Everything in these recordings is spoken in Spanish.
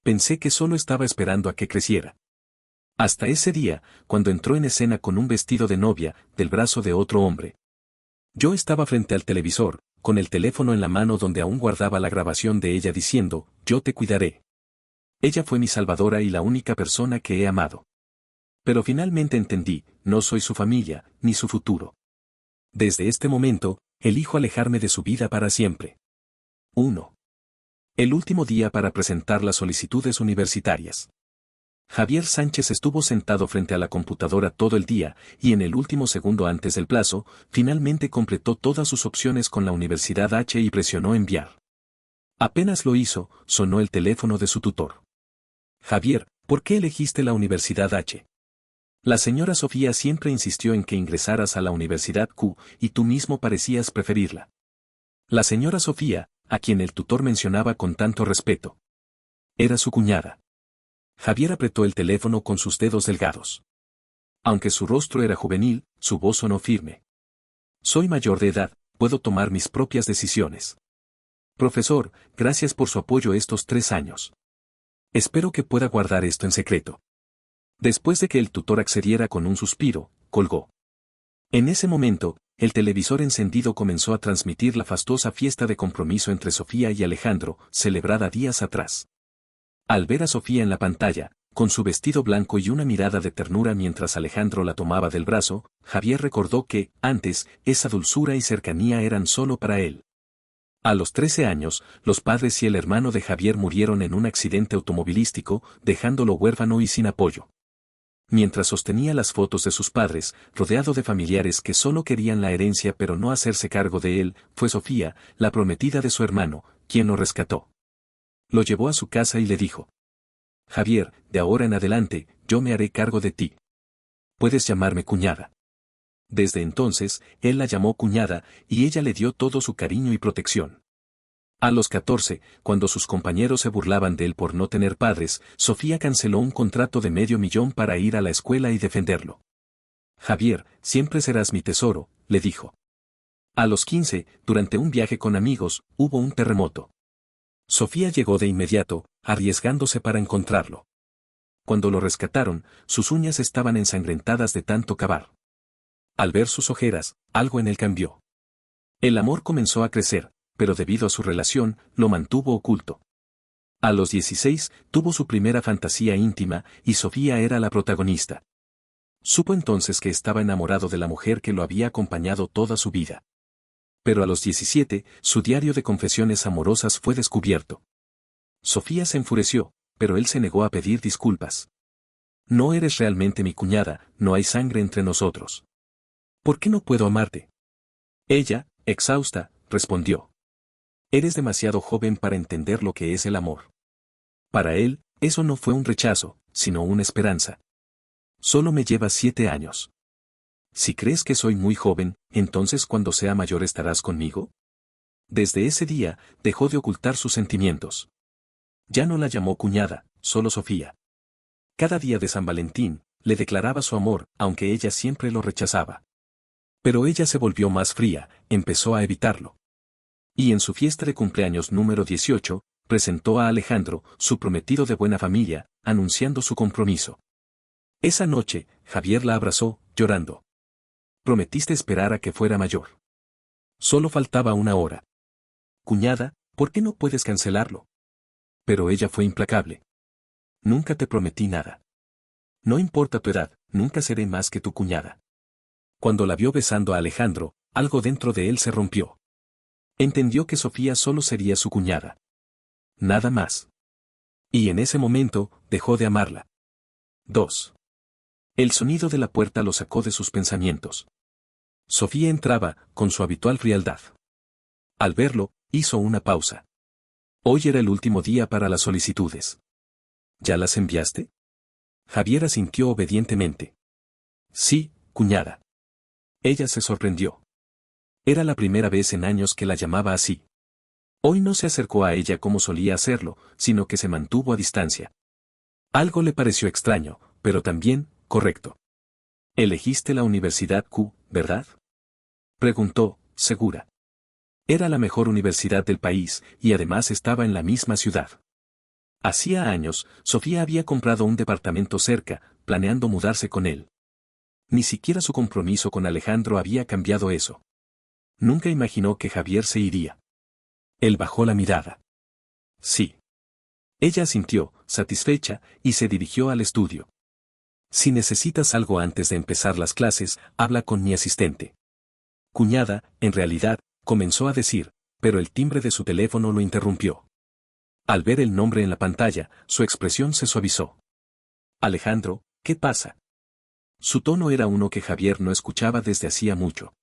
Pensé que solo estaba esperando a que creciera. Hasta ese día, cuando entró en escena con un vestido de novia, del brazo de otro hombre. Yo estaba frente al televisor, con el teléfono en la mano donde aún guardaba la grabación de ella diciendo, yo te cuidaré. Ella fue mi salvadora y la única persona que he amado. Pero finalmente entendí, no soy su familia, ni su futuro. Desde este momento, elijo alejarme de su vida para siempre. 1. El último día para presentar las solicitudes universitarias. Javier Sánchez estuvo sentado frente a la computadora todo el día, y en el último segundo antes del plazo, finalmente completó todas sus opciones con la Universidad H y presionó enviar. Apenas lo hizo, sonó el teléfono de su tutor. Javier, ¿por qué elegiste la Universidad H? La señora Sofía siempre insistió en que ingresaras a la Universidad Q, y tú mismo parecías preferirla. La señora Sofía, a quien el tutor mencionaba con tanto respeto. Era su cuñada. Javier apretó el teléfono con sus dedos delgados. Aunque su rostro era juvenil, su voz sonó firme. Soy mayor de edad, puedo tomar mis propias decisiones. Profesor, gracias por su apoyo estos 3 años. Espero que pueda guardar esto en secreto. Después de que el tutor accediera con un suspiro, colgó. En ese momento, el televisor encendido comenzó a transmitir la fastuosa fiesta de compromiso entre Sofía y Alejandro, celebrada días atrás. Al ver a Sofía en la pantalla, con su vestido blanco y una mirada de ternura mientras Alejandro la tomaba del brazo, Javier recordó que, antes, esa dulzura y cercanía eran solo para él. A los 13 años, los padres y el hermano de Javier murieron en un accidente automovilístico, dejándolo huérfano y sin apoyo. Mientras sostenía las fotos de sus padres, rodeado de familiares que solo querían la herencia pero no hacerse cargo de él, fue Sofía, la prometida de su hermano, quien lo rescató. Lo llevó a su casa y le dijo: Javier, de ahora en adelante, yo me haré cargo de ti. Puedes llamarme cuñada. Desde entonces, él la llamó cuñada, y ella le dio todo su cariño y protección. A los 14, cuando sus compañeros se burlaban de él por no tener padres, Sofía canceló un contrato de $500,000 para ir a la escuela y defenderlo. Javier, siempre serás mi tesoro, le dijo. A los 15, durante un viaje con amigos, hubo un terremoto. Sofía llegó de inmediato, arriesgándose para encontrarlo. Cuando lo rescataron, sus uñas estaban ensangrentadas de tanto cavar. Al ver sus ojeras, algo en él cambió. El amor comenzó a crecer, pero debido a su relación, lo mantuvo oculto. A los 16, tuvo su primera fantasía íntima, y Sofía era la protagonista. Supo entonces que estaba enamorado de la mujer que lo había acompañado toda su vida. Pero a los 17, su diario de confesiones amorosas fue descubierto. Sofía se enfureció, pero él se negó a pedir disculpas. No eres realmente mi cuñada, no hay sangre entre nosotros. ¿Por qué no puedo amarte? Ella, exhausta, respondió. Eres demasiado joven para entender lo que es el amor. Para él, eso no fue un rechazo, sino una esperanza. Solo me llevas 7 años. Si crees que soy muy joven, entonces cuando sea mayor estarás conmigo. Desde ese día, dejó de ocultar sus sentimientos. Ya no la llamó cuñada, solo Sofía. Cada día de San Valentín, le declaraba su amor, aunque ella siempre lo rechazaba. Pero ella se volvió más fría, empezó a evitarlo. Y en su fiesta de cumpleaños número 18, presentó a Alejandro, su prometido de buena familia, anunciando su compromiso. Esa noche, Javier la abrazó, llorando. Prometiste esperar a que fuera mayor. Solo faltaba 1 hora. Cuñada, ¿por qué no puedes cancelarlo? Pero ella fue implacable. Nunca te prometí nada. No importa tu edad, nunca seré más que tu cuñada. Cuando la vio besando a Alejandro, algo dentro de él se rompió. Entendió que Sofía solo sería su cuñada. Nada más. Y en ese momento, dejó de amarla. 2. El sonido de la puerta lo sacó de sus pensamientos. Sofía entraba, con su habitual frialdad. Al verlo, hizo una pausa. Hoy era el último día para las solicitudes. ¿Ya las enviaste? Javier asintió obedientemente. Sí, cuñada. Ella se sorprendió. Era la primera vez en años que la llamaba así. Hoy no se acercó a ella como solía hacerlo, sino que se mantuvo a distancia. Algo le pareció extraño, pero también, correcto. Elegiste la Universidad Q, ¿verdad? Preguntó, segura. Era la mejor universidad del país, y además estaba en la misma ciudad. Hacía años, Sofía había comprado un departamento cerca, planeando mudarse con él. Ni siquiera su compromiso con Alejandro había cambiado eso. Nunca imaginó que Javier se iría. Él bajó la mirada. Sí. Ella asintió, satisfecha, y se dirigió al estudio. Si necesitas algo antes de empezar las clases, habla con mi asistente. Cuñada, en realidad, comenzó a decir, pero el timbre de su teléfono lo interrumpió. Al ver el nombre en la pantalla, su expresión se suavizó. Alejandro, ¿qué pasa? Su tono era uno que Javier no escuchaba desde hacía mucho.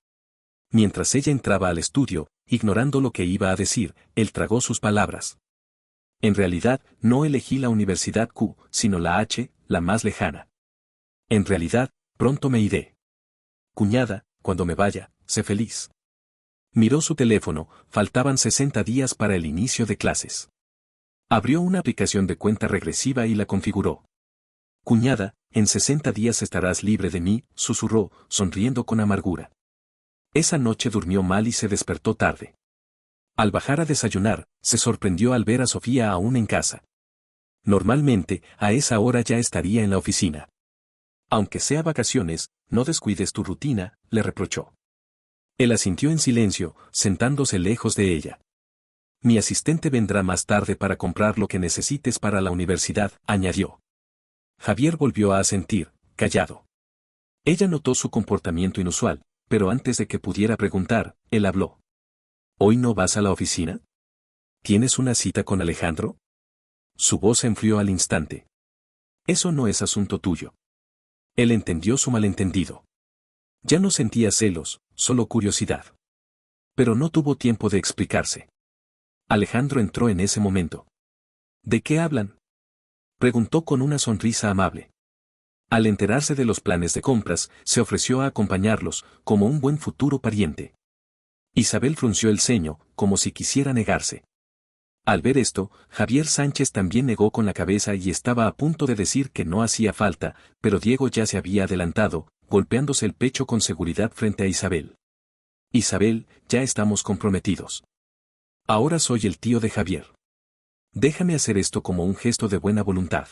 Mientras ella entraba al estudio, ignorando lo que iba a decir, él tragó sus palabras. En realidad, no elegí la Universidad Q, sino la H, la más lejana. En realidad, pronto me iré. Cuñada, cuando me vaya, sé feliz. Miró su teléfono, faltaban 60 días para el inicio de clases. Abrió una aplicación de cuenta regresiva y la configuró. Cuñada, en 60 días estarás libre de mí, susurró, sonriendo con amargura. Esa noche durmió mal y se despertó tarde. Al bajar a desayunar, se sorprendió al ver a Sofía aún en casa. Normalmente, a esa hora ya estaría en la oficina. Aunque sea vacaciones, no descuides tu rutina, le reprochó. Él asintió en silencio, sentándose lejos de ella. Mi asistente vendrá más tarde para comprar lo que necesites para la universidad, añadió. Javier volvió a asentir, callado. Ella notó su comportamiento inusual, pero antes de que pudiera preguntar, él habló. ¿Hoy no vas a la oficina? ¿Tienes una cita con Alejandro? Su voz se enfrió al instante. Eso no es asunto tuyo. Él entendió su malentendido. Ya no sentía celos, solo curiosidad. Pero no tuvo tiempo de explicarse. Alejandro entró en ese momento. ¿De qué hablan? Preguntó con una sonrisa amable. Al enterarse de los planes de compras, se ofreció a acompañarlos, como un buen futuro pariente. Isabel frunció el ceño, como si quisiera negarse. Al ver esto, Javier Sánchez también negó con la cabeza y estaba a punto de decir que no hacía falta, pero Diego ya se había adelantado, golpeándose el pecho con seguridad frente a Isabel. Isabel, ya estamos comprometidos. Ahora soy el tío de Javier. Déjame hacer esto como un gesto de buena voluntad.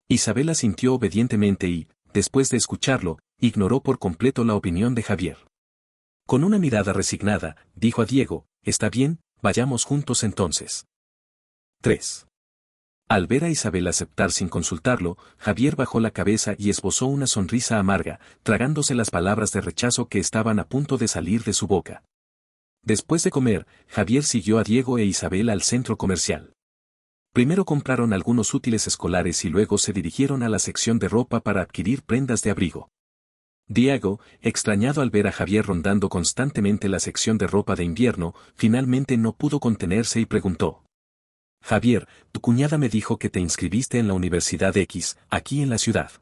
Isabel asintió obedientemente y, después de escucharlo, ignoró por completo la opinión de Javier. Con una mirada resignada, dijo a Diego, está bien, vayamos juntos entonces. 3. Al ver a Isabel aceptar sin consultarlo, Javier bajó la cabeza y esbozó una sonrisa amarga, tragándose las palabras de rechazo que estaban a punto de salir de su boca. Después de comer, Javier siguió a Diego e Isabel al centro comercial. Primero compraron algunos útiles escolares y luego se dirigieron a la sección de ropa para adquirir prendas de abrigo. Diego, extrañado al ver a Javier rondando constantemente la sección de ropa de invierno, finalmente no pudo contenerse y preguntó. Javier, tu cuñada me dijo que te inscribiste en la Universidad X, aquí en la ciudad.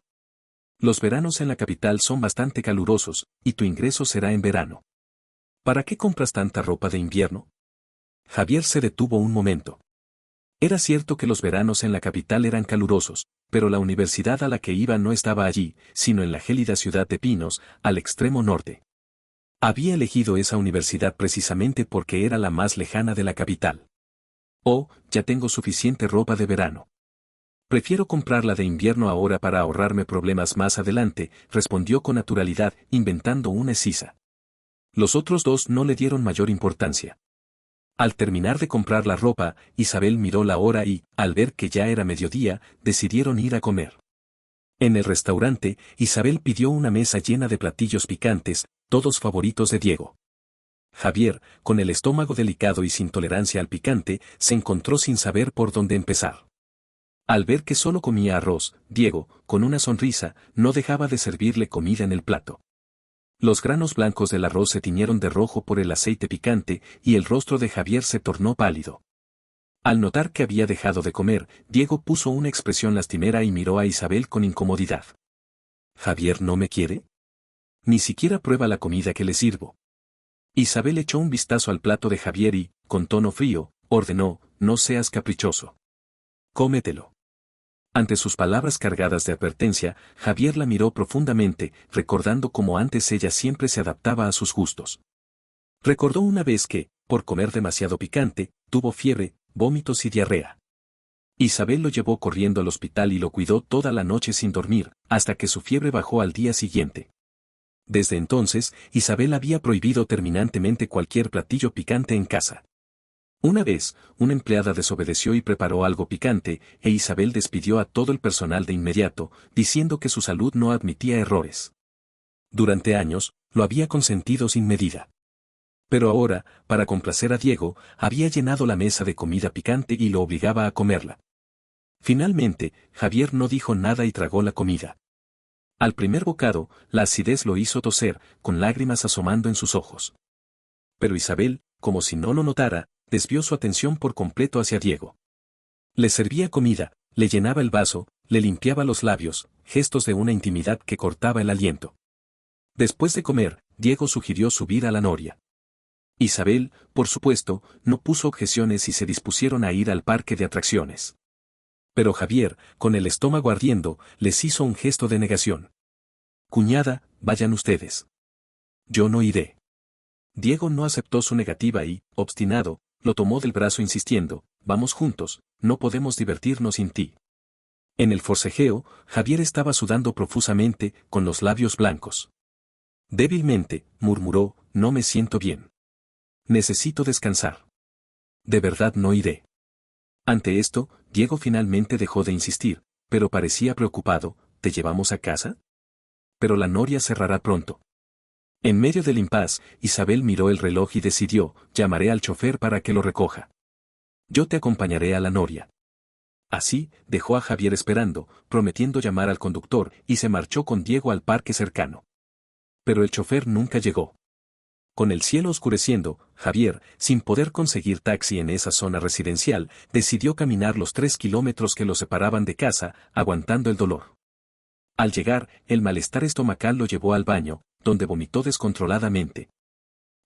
Los veranos en la capital son bastante calurosos, y tu ingreso será en verano. ¿Para qué compras tanta ropa de invierno? Javier se detuvo un momento. Era cierto que los veranos en la capital eran calurosos, pero la universidad a la que iba no estaba allí, sino en la gélida ciudad de Pinos, al extremo norte. Había elegido esa universidad precisamente porque era la más lejana de la capital. Oh, ya tengo suficiente ropa de verano. Prefiero comprarla de invierno ahora para ahorrarme problemas más adelante, respondió con naturalidad, inventando una escisa. Los otros dos no le dieron mayor importancia. Al terminar de comprar la ropa, Isabel miró la hora y, al ver que ya era mediodía, decidieron ir a comer. En el restaurante, Isabel pidió una mesa llena de platillos picantes, todos favoritos de Diego. Javier, con el estómago delicado y sin tolerancia al picante, se encontró sin saber por dónde empezar. Al ver que solo comía arroz, Diego, con una sonrisa, no dejaba de servirle comida en el plato. Los granos blancos del arroz se tiñeron de rojo por el aceite picante y el rostro de Javier se tornó pálido. Al notar que había dejado de comer, Diego puso una expresión lastimera y miró a Isabel con incomodidad. ¿Javier no me quiere? Ni siquiera prueba la comida que le sirvo. Isabel echó un vistazo al plato de Javier y, con tono frío, ordenó, no seas caprichoso. Cómetelo. Ante sus palabras cargadas de advertencia, Javier la miró profundamente, recordando cómo antes ella siempre se adaptaba a sus gustos. Recordó una vez que, por comer demasiado picante, tuvo fiebre, vómitos y diarrea. Isabel lo llevó corriendo al hospital y lo cuidó toda la noche sin dormir, hasta que su fiebre bajó al día siguiente. Desde entonces, Isabel había prohibido terminantemente cualquier platillo picante en casa. Una vez, una empleada desobedeció y preparó algo picante, e Isabel despidió a todo el personal de inmediato, diciendo que su salud no admitía errores. Durante años, lo había consentido sin medida. Pero ahora, para complacer a Diego, había llenado la mesa de comida picante y lo obligaba a comerla. Finalmente, Javier no dijo nada y tragó la comida. Al primer bocado, la acidez lo hizo toser, con lágrimas asomando en sus ojos. Pero Isabel, como si no lo notara, desvió su atención por completo hacia Diego. Le servía comida, le llenaba el vaso, le limpiaba los labios, gestos de una intimidad que cortaba el aliento. Después de comer, Diego sugirió subir a la noria. Isabel, por supuesto, no puso objeciones y se dispusieron a ir al parque de atracciones. Pero Javier, con el estómago ardiendo, les hizo un gesto de negación. Cuñada, vayan ustedes. Yo no iré. Diego no aceptó su negativa y, obstinado, lo tomó del brazo insistiendo, vamos juntos, no podemos divertirnos sin ti. En el forcejeo, Javier estaba sudando profusamente, con los labios blancos. Débilmente, murmuró, no me siento bien. Necesito descansar. De verdad no iré. Ante esto, Diego finalmente dejó de insistir, pero parecía preocupado, ¿te llevamos a casa? Pero la noria cerrará pronto. En medio del impas, Isabel miró el reloj y decidió, llamaré al chofer para que lo recoja. Yo te acompañaré a la noria. Así, dejó a Javier esperando, prometiendo llamar al conductor, y se marchó con Diego al parque cercano. Pero el chofer nunca llegó. Con el cielo oscureciendo, Javier, sin poder conseguir taxi en esa zona residencial, decidió caminar los 3 kilómetros que lo separaban de casa, aguantando el dolor. Al llegar, el malestar estomacal lo llevó al baño, donde vomitó descontroladamente.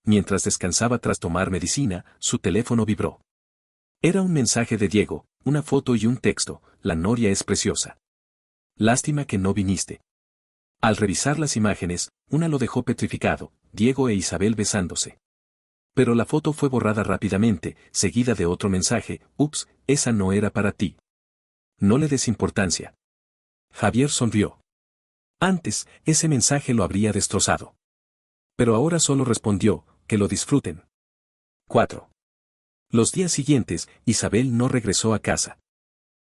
Mientras descansaba tras tomar medicina, su teléfono vibró. Era un mensaje de Diego, una foto y un texto, la noria es preciosa. Lástima que no viniste. Al revisar las imágenes, una lo dejó petrificado, Diego e Isabel besándose. Pero la foto fue borrada rápidamente, seguida de otro mensaje, ups, esa no era para ti. No le des importancia. Javier sonrió. Antes, ese mensaje lo habría destrozado. Pero ahora solo respondió, que lo disfruten. 4. Los días siguientes, Isabel no regresó a casa.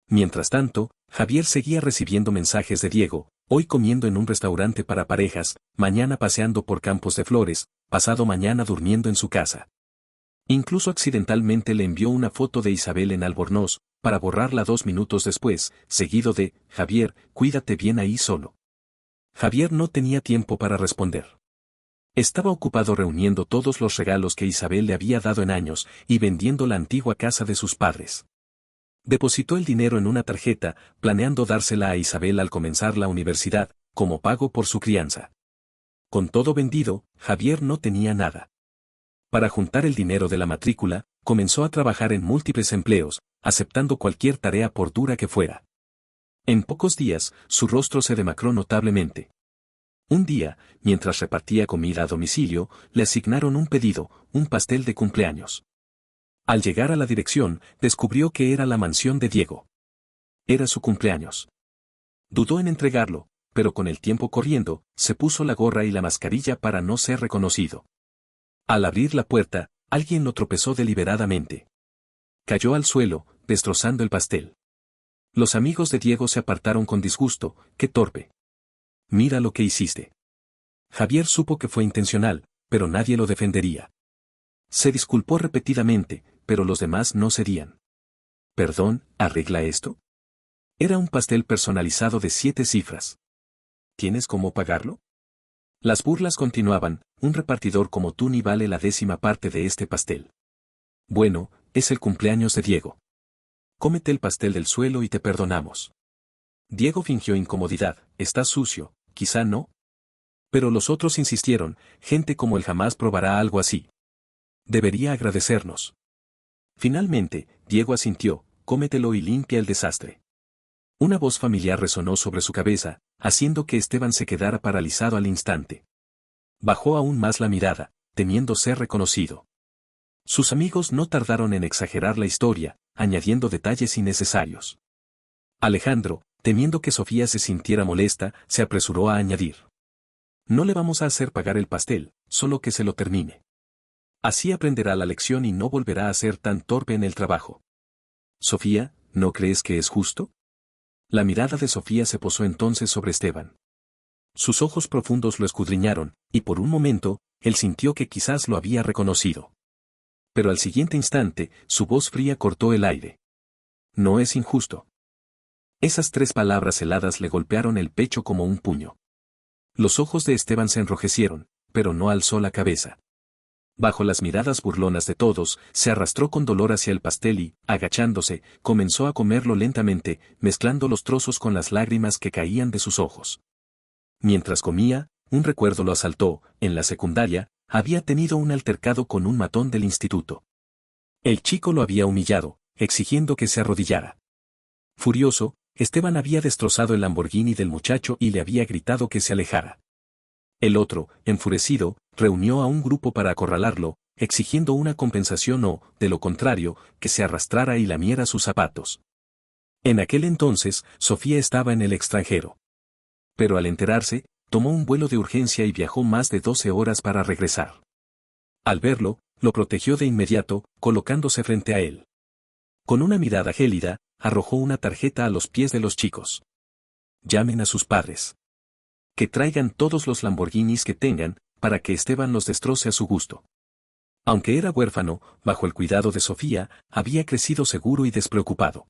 Mientras tanto, Javier seguía recibiendo mensajes de Diego, hoy comiendo en un restaurante para parejas, mañana paseando por campos de flores, pasado mañana durmiendo en su casa. Incluso accidentalmente le envió una foto de Isabel en Albornoz, para borrarla 2 minutos después, seguido de, Javier, cuídate bien ahí solo. Javier no tenía tiempo para responder. Estaba ocupado reuniendo todos los regalos que Isabel le había dado en años, y vendiendo la antigua casa de sus padres. Depositó el dinero en una tarjeta, planeando dársela a Isabel al comenzar la universidad, como pago por su crianza. Con todo vendido, Javier no tenía nada. Para juntar el dinero de la matrícula, comenzó a trabajar en múltiples empleos, aceptando cualquier tarea por dura que fuera. En pocos días, su rostro se demacró notablemente. Un día, mientras repartía comida a domicilio, le asignaron un pedido, un pastel de cumpleaños. Al llegar a la dirección, descubrió que era la mansión de Diego. Era su cumpleaños. Dudó en entregarlo, pero con el tiempo corriendo, se puso la gorra y la mascarilla para no ser reconocido. Al abrir la puerta, alguien lo tropezó deliberadamente. Cayó al suelo, destrozando el pastel. Los amigos de Diego se apartaron con disgusto, ¡qué torpe! Mira lo que hiciste. Javier supo que fue intencional, pero nadie lo defendería. Se disculpó repetidamente, pero los demás no cedían. Perdón, ¿arregla esto? Era un pastel personalizado de 7 cifras. ¿Tienes cómo pagarlo? Las burlas continuaban, un repartidor como tú ni vale la 10ª parte de este pastel. Bueno, es el cumpleaños de Diego. Cómete el pastel del suelo y te perdonamos. Diego fingió incomodidad, está sucio, quizá no. Pero los otros insistieron, gente como él jamás probará algo así. Debería agradecernos. Finalmente, Diego asintió, cómetelo y limpia el desastre. Una voz familiar resonó sobre su cabeza, haciendo que Esteban se quedara paralizado al instante. Bajó aún más la mirada, temiendo ser reconocido. Sus amigos no tardaron en exagerar la historia, añadiendo detalles innecesarios. Alejandro, temiendo que Sofía se sintiera molesta, se apresuró a añadir. No le vamos a hacer pagar el pastel, solo que se lo termine. Así aprenderá la lección y no volverá a ser tan torpe en el trabajo. Sofía, ¿no crees que es justo? La mirada de Sofía se posó entonces sobre Esteban. Sus ojos profundos lo escudriñaron, y por un momento, él sintió que quizás lo había reconocido. Pero al siguiente instante, su voz fría cortó el aire. No es injusto. Esas 3 palabras heladas le golpearon el pecho como un puño. Los ojos de Esteban se enrojecieron, pero no alzó la cabeza. Bajo las miradas burlonas de todos, se arrastró con dolor hacia el pastel y, agachándose, comenzó a comerlo lentamente, mezclando los trozos con las lágrimas que caían de sus ojos. Mientras comía, un recuerdo lo asaltó. En la secundaria, había tenido un altercado con un matón del instituto. El chico lo había humillado, exigiendo que se arrodillara. Furioso, Esteban había destrozado el Lamborghini del muchacho y le había gritado que se alejara. El otro, enfurecido, reunió a un grupo para acorralarlo, exigiendo una compensación o, de lo contrario, que se arrastrara y lamiera sus zapatos. En aquel entonces, Sofía estaba en el extranjero. Pero al enterarse, tomó un vuelo de urgencia y viajó más de 12 horas para regresar. Al verlo, lo protegió de inmediato, colocándose frente a él. Con una mirada gélida, arrojó una tarjeta a los pies de los chicos. Llamen a sus padres. Que traigan todos los Lamborghinis que tengan, para que Esteban los destroce a su gusto. Aunque era huérfano, bajo el cuidado de Sofía, había crecido seguro y despreocupado.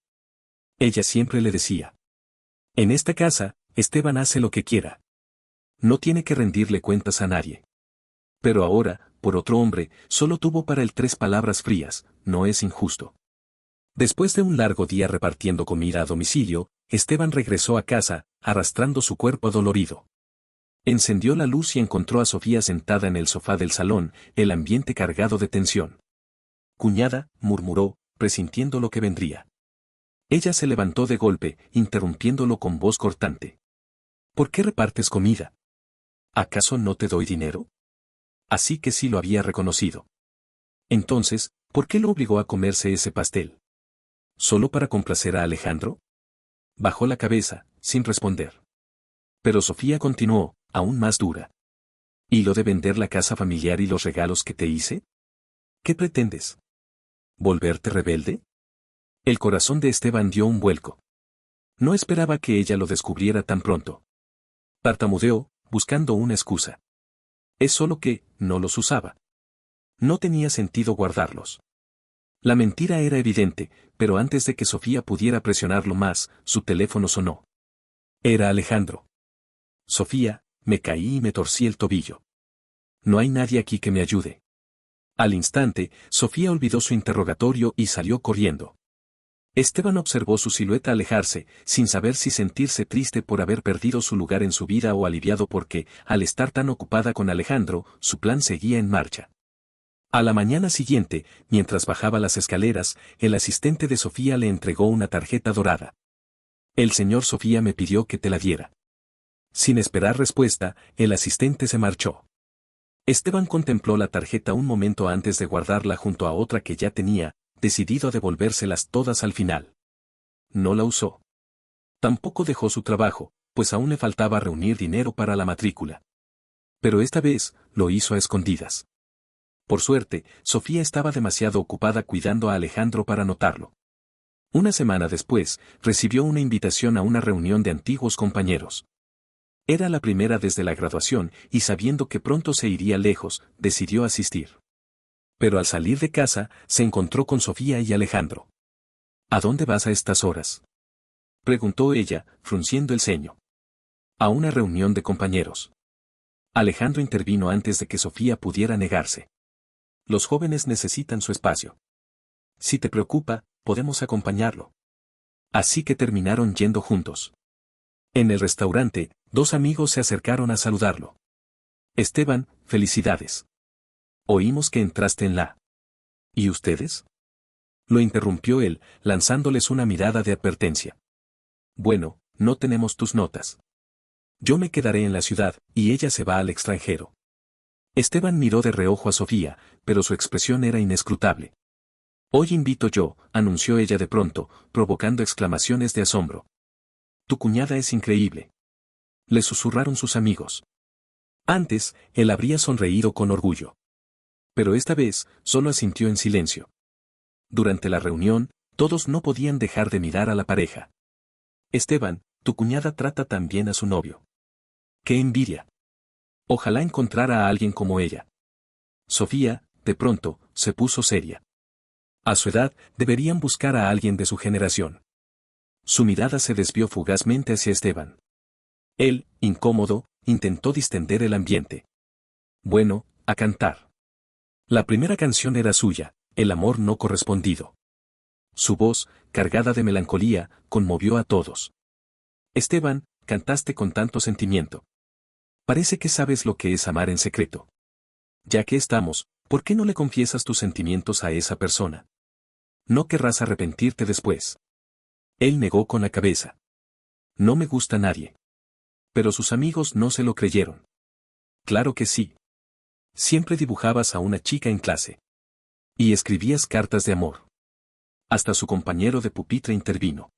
Ella siempre le decía: en esta casa, Esteban hace lo que quiera. No tiene que rendirle cuentas a nadie. Pero ahora, por otro hombre, solo tuvo para él 3 palabras frías: no es injusto. Después de un largo día repartiendo comida a domicilio, Esteban regresó a casa, arrastrando su cuerpo adolorido. Encendió la luz y encontró a Sofía sentada en el sofá del salón, el ambiente cargado de tensión. Cuñada, murmuró, presintiendo lo que vendría. Ella se levantó de golpe, interrumpiéndolo con voz cortante. ¿Por qué repartes comida? ¿Acaso no te doy dinero? Así que sí lo había reconocido. Entonces, ¿por qué lo obligó a comerse ese pastel? ¿Solo para complacer a Alejandro? Bajó la cabeza, sin responder. Pero Sofía continuó, aún más dura. ¿Y lo de vender la casa familiar y los regalos que te hice? ¿Qué pretendes? ¿Volverte rebelde? El corazón de Esteban dio un vuelco. No esperaba que ella lo descubriera tan pronto. Tartamudeó, buscando una excusa. Es solo que, no los usaba. No tenía sentido guardarlos. La mentira era evidente, pero antes de que Sofía pudiera presionarlo más, su teléfono sonó. Era Alejandro. Sofía, me caí y me torcí el tobillo. No hay nadie aquí que me ayude. Al instante, Sofía olvidó su interrogatorio y salió corriendo. Esteban observó su silueta alejarse, sin saber si sentirse triste por haber perdido su lugar en su vida o aliviado porque, al estar tan ocupada con Alejandro, su plan seguía en marcha. A la mañana siguiente, mientras bajaba las escaleras, el asistente de Sofía le entregó una tarjeta dorada. El señor Sofía me pidió que te la diera. Sin esperar respuesta, el asistente se marchó. Esteban contempló la tarjeta un momento antes de guardarla junto a otra que ya tenía, decidido a devolvérselas todas al final. No la usó. Tampoco dejó su trabajo, pues aún le faltaba reunir dinero para la matrícula. Pero esta vez, lo hizo a escondidas. Por suerte, Sofía estaba demasiado ocupada cuidando a Alejandro para notarlo. Una semana después, recibió una invitación a una reunión de antiguos compañeros. Era la primera desde la graduación y sabiendo que pronto se iría lejos, decidió asistir. Pero al salir de casa, se encontró con Sofía y Alejandro. ¿A dónde vas a estas horas?, preguntó ella, frunciendo el ceño. A una reunión de compañeros. Alejandro intervino antes de que Sofía pudiera negarse. Los jóvenes necesitan su espacio. Si te preocupa, podemos acompañarlo. Así que terminaron yendo juntos. En el restaurante, 2 amigos se acercaron a saludarlo. Esteban, felicidades. Oímos que entraste en la... ¿Y ustedes?, lo interrumpió él, lanzándoles una mirada de advertencia. Bueno, no tenemos tus notas. Yo me quedaré en la ciudad, y ella se va al extranjero. Esteban miró de reojo a Sofía, pero su expresión era inescrutable. Hoy invito yo, anunció ella de pronto, provocando exclamaciones de asombro. Tu cuñada es increíble. Le susurraron sus amigos. Antes, él habría sonreído con orgullo. Pero esta vez, solo asintió en silencio. Durante la reunión, todos no podían dejar de mirar a la pareja. Esteban, tu cuñada trata tan bien a su novio. ¡Qué envidia! Ojalá encontrara a alguien como ella. Sofía, de pronto, se puso seria. A su edad, deberían buscar a alguien de su generación. Su mirada se desvió fugazmente hacia Esteban. Él, incómodo, intentó distender el ambiente. Bueno, a cantar. La primera canción era suya, El amor no correspondido. Su voz, cargada de melancolía, conmovió a todos. Esteban, cantaste con tanto sentimiento. Parece que sabes lo que es amar en secreto. Ya que estamos, ¿por qué no le confiesas tus sentimientos a esa persona? No querrás arrepentirte después. Él negó con la cabeza. No me gusta nadie. Pero sus amigos no se lo creyeron. Claro que sí. Siempre dibujabas a una chica en clase. Y escribías cartas de amor. Hasta su compañero de pupitre intervino.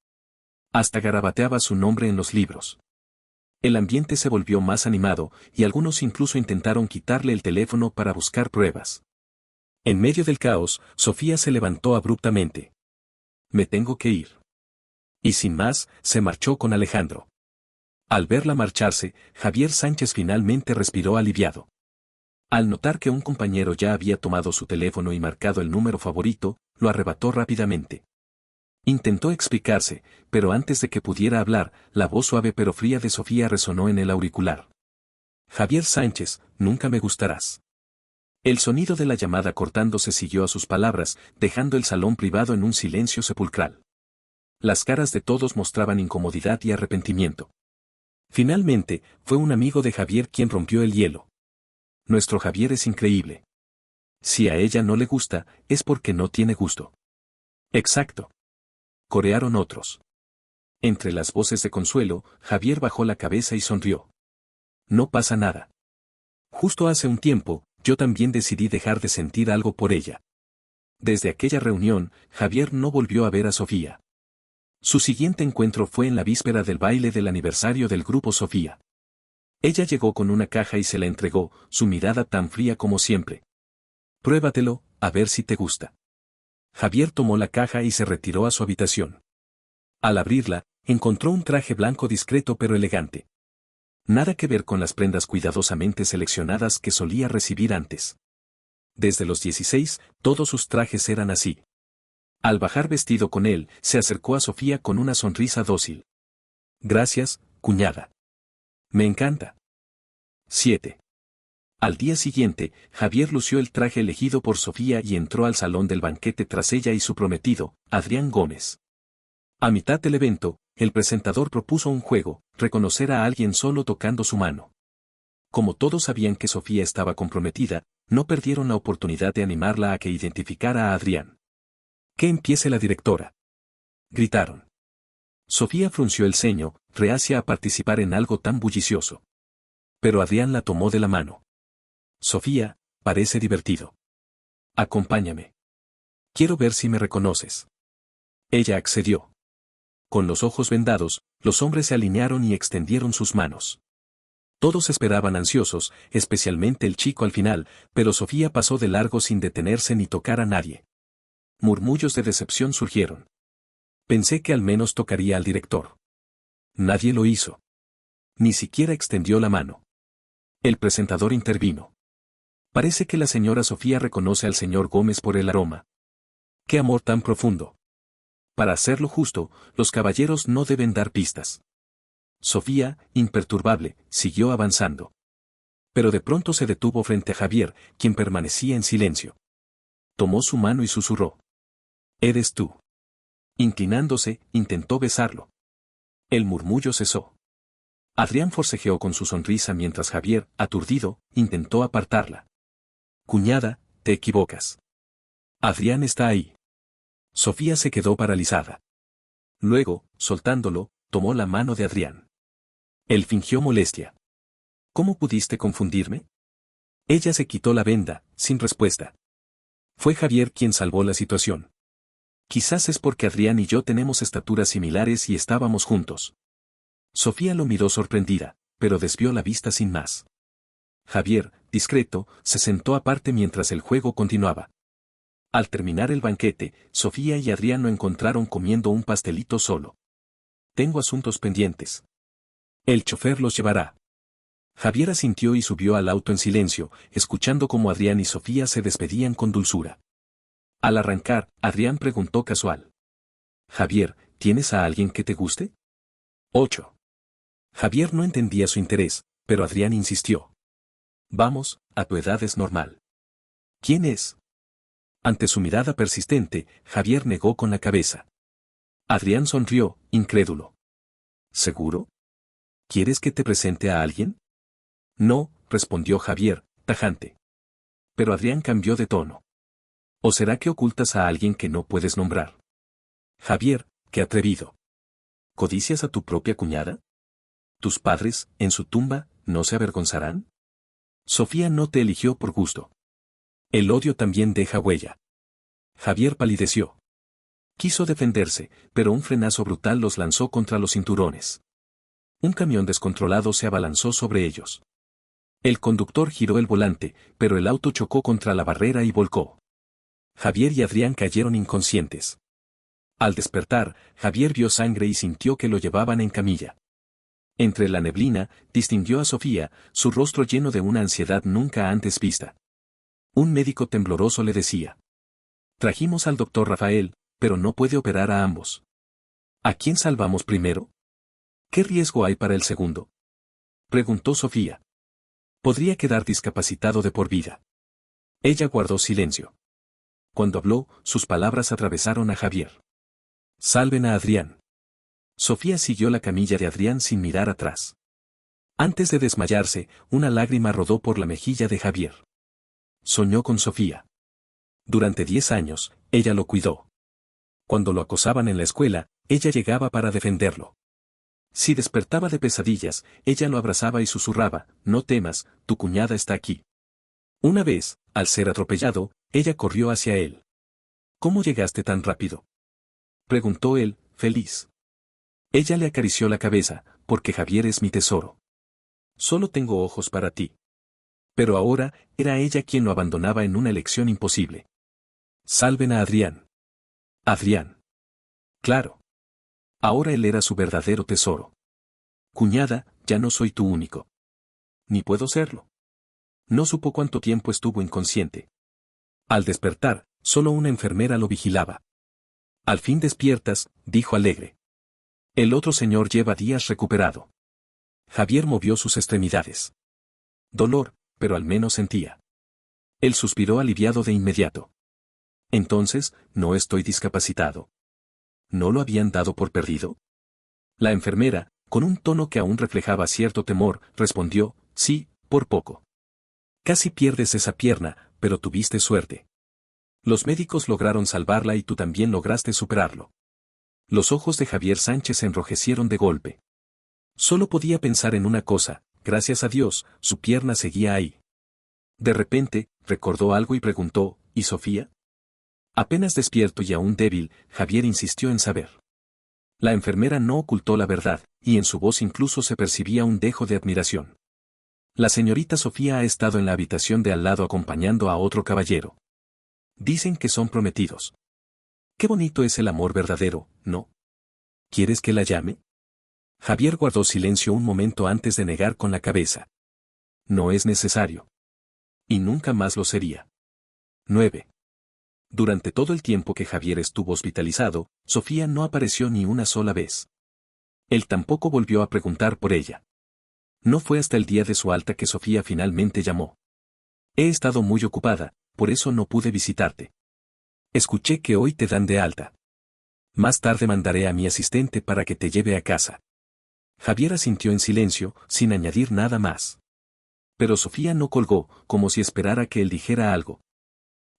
Hasta garabateaba su nombre en los libros. El ambiente se volvió más animado, y algunos incluso intentaron quitarle el teléfono para buscar pruebas. En medio del caos, Sofía se levantó abruptamente. Me tengo que ir. Y sin más, se marchó con Alejandro. Al verla marcharse, Javier Sánchez finalmente respiró aliviado. Al notar que un compañero ya había tomado su teléfono y marcado el número favorito, lo arrebató rápidamente. Intentó explicarse, pero antes de que pudiera hablar, la voz suave pero fría de Sofía resonó en el auricular. Javier Sánchez, nunca me gustarás. El sonido de la llamada cortándose siguió a sus palabras, dejando el salón privado en un silencio sepulcral. Las caras de todos mostraban incomodidad y arrepentimiento. Finalmente, fue un amigo de Javier quien rompió el hielo. Nuestro Javier es increíble. Si a ella no le gusta, es porque no tiene gusto. Exacto. Corearon otros. Entre las voces de consuelo, Javier bajó la cabeza y sonrió. No pasa nada. Justo hace un tiempo, yo también decidí dejar de sentir algo por ella. Desde aquella reunión, Javier no volvió a ver a Sofía. Su siguiente encuentro fue en la víspera del baile del aniversario del grupo Sofía. Ella llegó con una caja y se la entregó, su mirada tan fría como siempre. Pruébatelo, a ver si te gusta. Javier tomó la caja y se retiró a su habitación. Al abrirla, encontró un traje blanco discreto pero elegante. Nada que ver con las prendas cuidadosamente seleccionadas que solía recibir antes. Desde los 16, todos sus trajes eran así. Al bajar vestido con él, se acercó a Sofía con una sonrisa dócil. Gracias, cuñada. Me encanta. 7. Al día siguiente, Javier lució el traje elegido por Sofía y entró al salón del banquete tras ella y su prometido, Adrián Gómez. A mitad del evento, el presentador propuso un juego, reconocer a alguien solo tocando su mano. Como todos sabían que Sofía estaba comprometida, no perdieron la oportunidad de animarla a que identificara a Adrián. Que empiece la directora. Gritaron. Sofía frunció el ceño, reacia a participar en algo tan bullicioso. Pero Adrián la tomó de la mano. Sofía, parece divertido. Acompáñame. Quiero ver si me reconoces. Ella accedió. Con los ojos vendados, los hombres se alinearon y extendieron sus manos. Todos esperaban ansiosos, especialmente el chico al final, pero Sofía pasó de largo sin detenerse ni tocar a nadie. Murmullos de decepción surgieron. Pensé que al menos tocaría al director. Nadie lo hizo. Ni siquiera extendió la mano. El presentador intervino. Parece que la señora Sofía reconoce al señor Gómez por el aroma. ¡Qué amor tan profundo! Para hacerlo justo, los caballeros no deben dar pistas. Sofía, imperturbable, siguió avanzando. Pero de pronto se detuvo frente a Javier, quien permanecía en silencio. Tomó su mano y susurró. «Eres tú». Inclinándose, intentó besarlo. El murmullo cesó. Adrián forcejeó con su sonrisa mientras Javier, aturdido, intentó apartarla. «Cuñada, te equivocas. Adrián está ahí». Sofía se quedó paralizada. Luego, soltándolo, tomó la mano de Adrián. Él fingió molestia. «¿Cómo pudiste confundirme?» Ella se quitó la venda, sin respuesta. Fue Javier quien salvó la situación. Quizás es porque Adrián y yo tenemos estaturas similares y estábamos juntos. Sofía lo miró sorprendida, pero desvió la vista sin más. Javier, discreto, se sentó aparte mientras el juego continuaba. Al terminar el banquete, Sofía y Adrián lo encontraron comiendo un pastelito solo. Tengo asuntos pendientes. El chofer los llevará. Javier asintió y subió al auto en silencio, escuchando cómo Adrián y Sofía se despedían con dulzura. Al arrancar, Adrián preguntó casual. Javier, ¿tienes a alguien que te guste? 8. Javier no entendía su interés, pero Adrián insistió. Vamos, a tu edad es normal. ¿Quién es? Ante su mirada persistente, Javier negó con la cabeza. Adrián sonrió, incrédulo. ¿Seguro? ¿Quieres que te presente a alguien? No, respondió Javier, tajante. Pero Adrián cambió de tono. ¿O será que ocultas a alguien que no puedes nombrar? Javier, qué atrevido. ¿Codicias a tu propia cuñada? ¿Tus padres, en su tumba, no se avergonzarán? Sofía no te eligió por gusto. El odio también deja huella. Javier palideció. Quiso defenderse, pero un frenazo brutal los lanzó contra los cinturones. Un camión descontrolado se abalanzó sobre ellos. El conductor giró el volante, pero el auto chocó contra la barrera y volcó. Javier y Adrián cayeron inconscientes. Al despertar, Javier vio sangre y sintió que lo llevaban en camilla. Entre la neblina, distinguió a Sofía, su rostro lleno de una ansiedad nunca antes vista. Un médico tembloroso le decía. Trajimos al doctor Rafael, pero no puede operar a ambos. ¿A quién salvamos primero? ¿Qué riesgo hay para el segundo? Preguntó Sofía. Podría quedar discapacitado de por vida. Ella guardó silencio. Cuando habló, sus palabras atravesaron a Javier. Salven a Adrián. Sofía siguió la camilla de Adrián sin mirar atrás. Antes de desmayarse, una lágrima rodó por la mejilla de Javier. Soñó con Sofía. Durante 10 años, ella lo cuidó. Cuando lo acosaban en la escuela, ella llegaba para defenderlo. Si despertaba de pesadillas, ella lo abrazaba y susurraba, no temas, tu cuñada está aquí. Una vez, al ser atropellado, ella corrió hacia él. ¿Cómo llegaste tan rápido? Preguntó él, feliz. Ella le acarició la cabeza, porque Javier es mi tesoro. Solo tengo ojos para ti. Pero ahora, era ella quien lo abandonaba en una elección imposible. Salven a Adrián. Adrián. Claro. Ahora él era su verdadero tesoro. Cuñada, ya no soy tu único. Ni puedo serlo. No supo cuánto tiempo estuvo inconsciente. Al despertar, solo una enfermera lo vigilaba. Al fin despiertas, dijo alegre. El otro señor lleva días recuperado. Javier movió sus extremidades. Dolor, pero al menos sentía. Él suspiró aliviado de inmediato. Entonces, ¿no estoy discapacitado? ¿No lo habían dado por perdido? La enfermera, con un tono que aún reflejaba cierto temor, respondió, sí, por poco. Casi pierdes esa pierna, pero tuviste suerte. Los médicos lograron salvarla y tú también lograste superarlo. Los ojos de Javier Sánchez se enrojecieron de golpe. Solo podía pensar en una cosa, gracias a Dios, su pierna seguía ahí. De repente, recordó algo y preguntó, ¿y Sofía? Apenas despierto y aún débil, Javier insistió en saber. La enfermera no ocultó la verdad, y en su voz incluso se percibía un dejo de admiración. La señorita Sofía ha estado en la habitación de al lado acompañando a otro caballero. Dicen que son prometidos. Qué bonito es el amor verdadero, ¿no? ¿Quieres que la llame? Javier guardó silencio un momento antes de negar con la cabeza. No es necesario. Y nunca más lo sería. 9. Durante todo el tiempo que Javier estuvo hospitalizado, Sofía no apareció ni una sola vez. Él tampoco volvió a preguntar por ella. No fue hasta el día de su alta que Sofía finalmente llamó. He estado muy ocupada, por eso no pude visitarte. Escuché que hoy te dan de alta. Más tarde mandaré a mi asistente para que te lleve a casa. Javier asintió en silencio, sin añadir nada más. Pero Sofía no colgó, como si esperara que él dijera algo.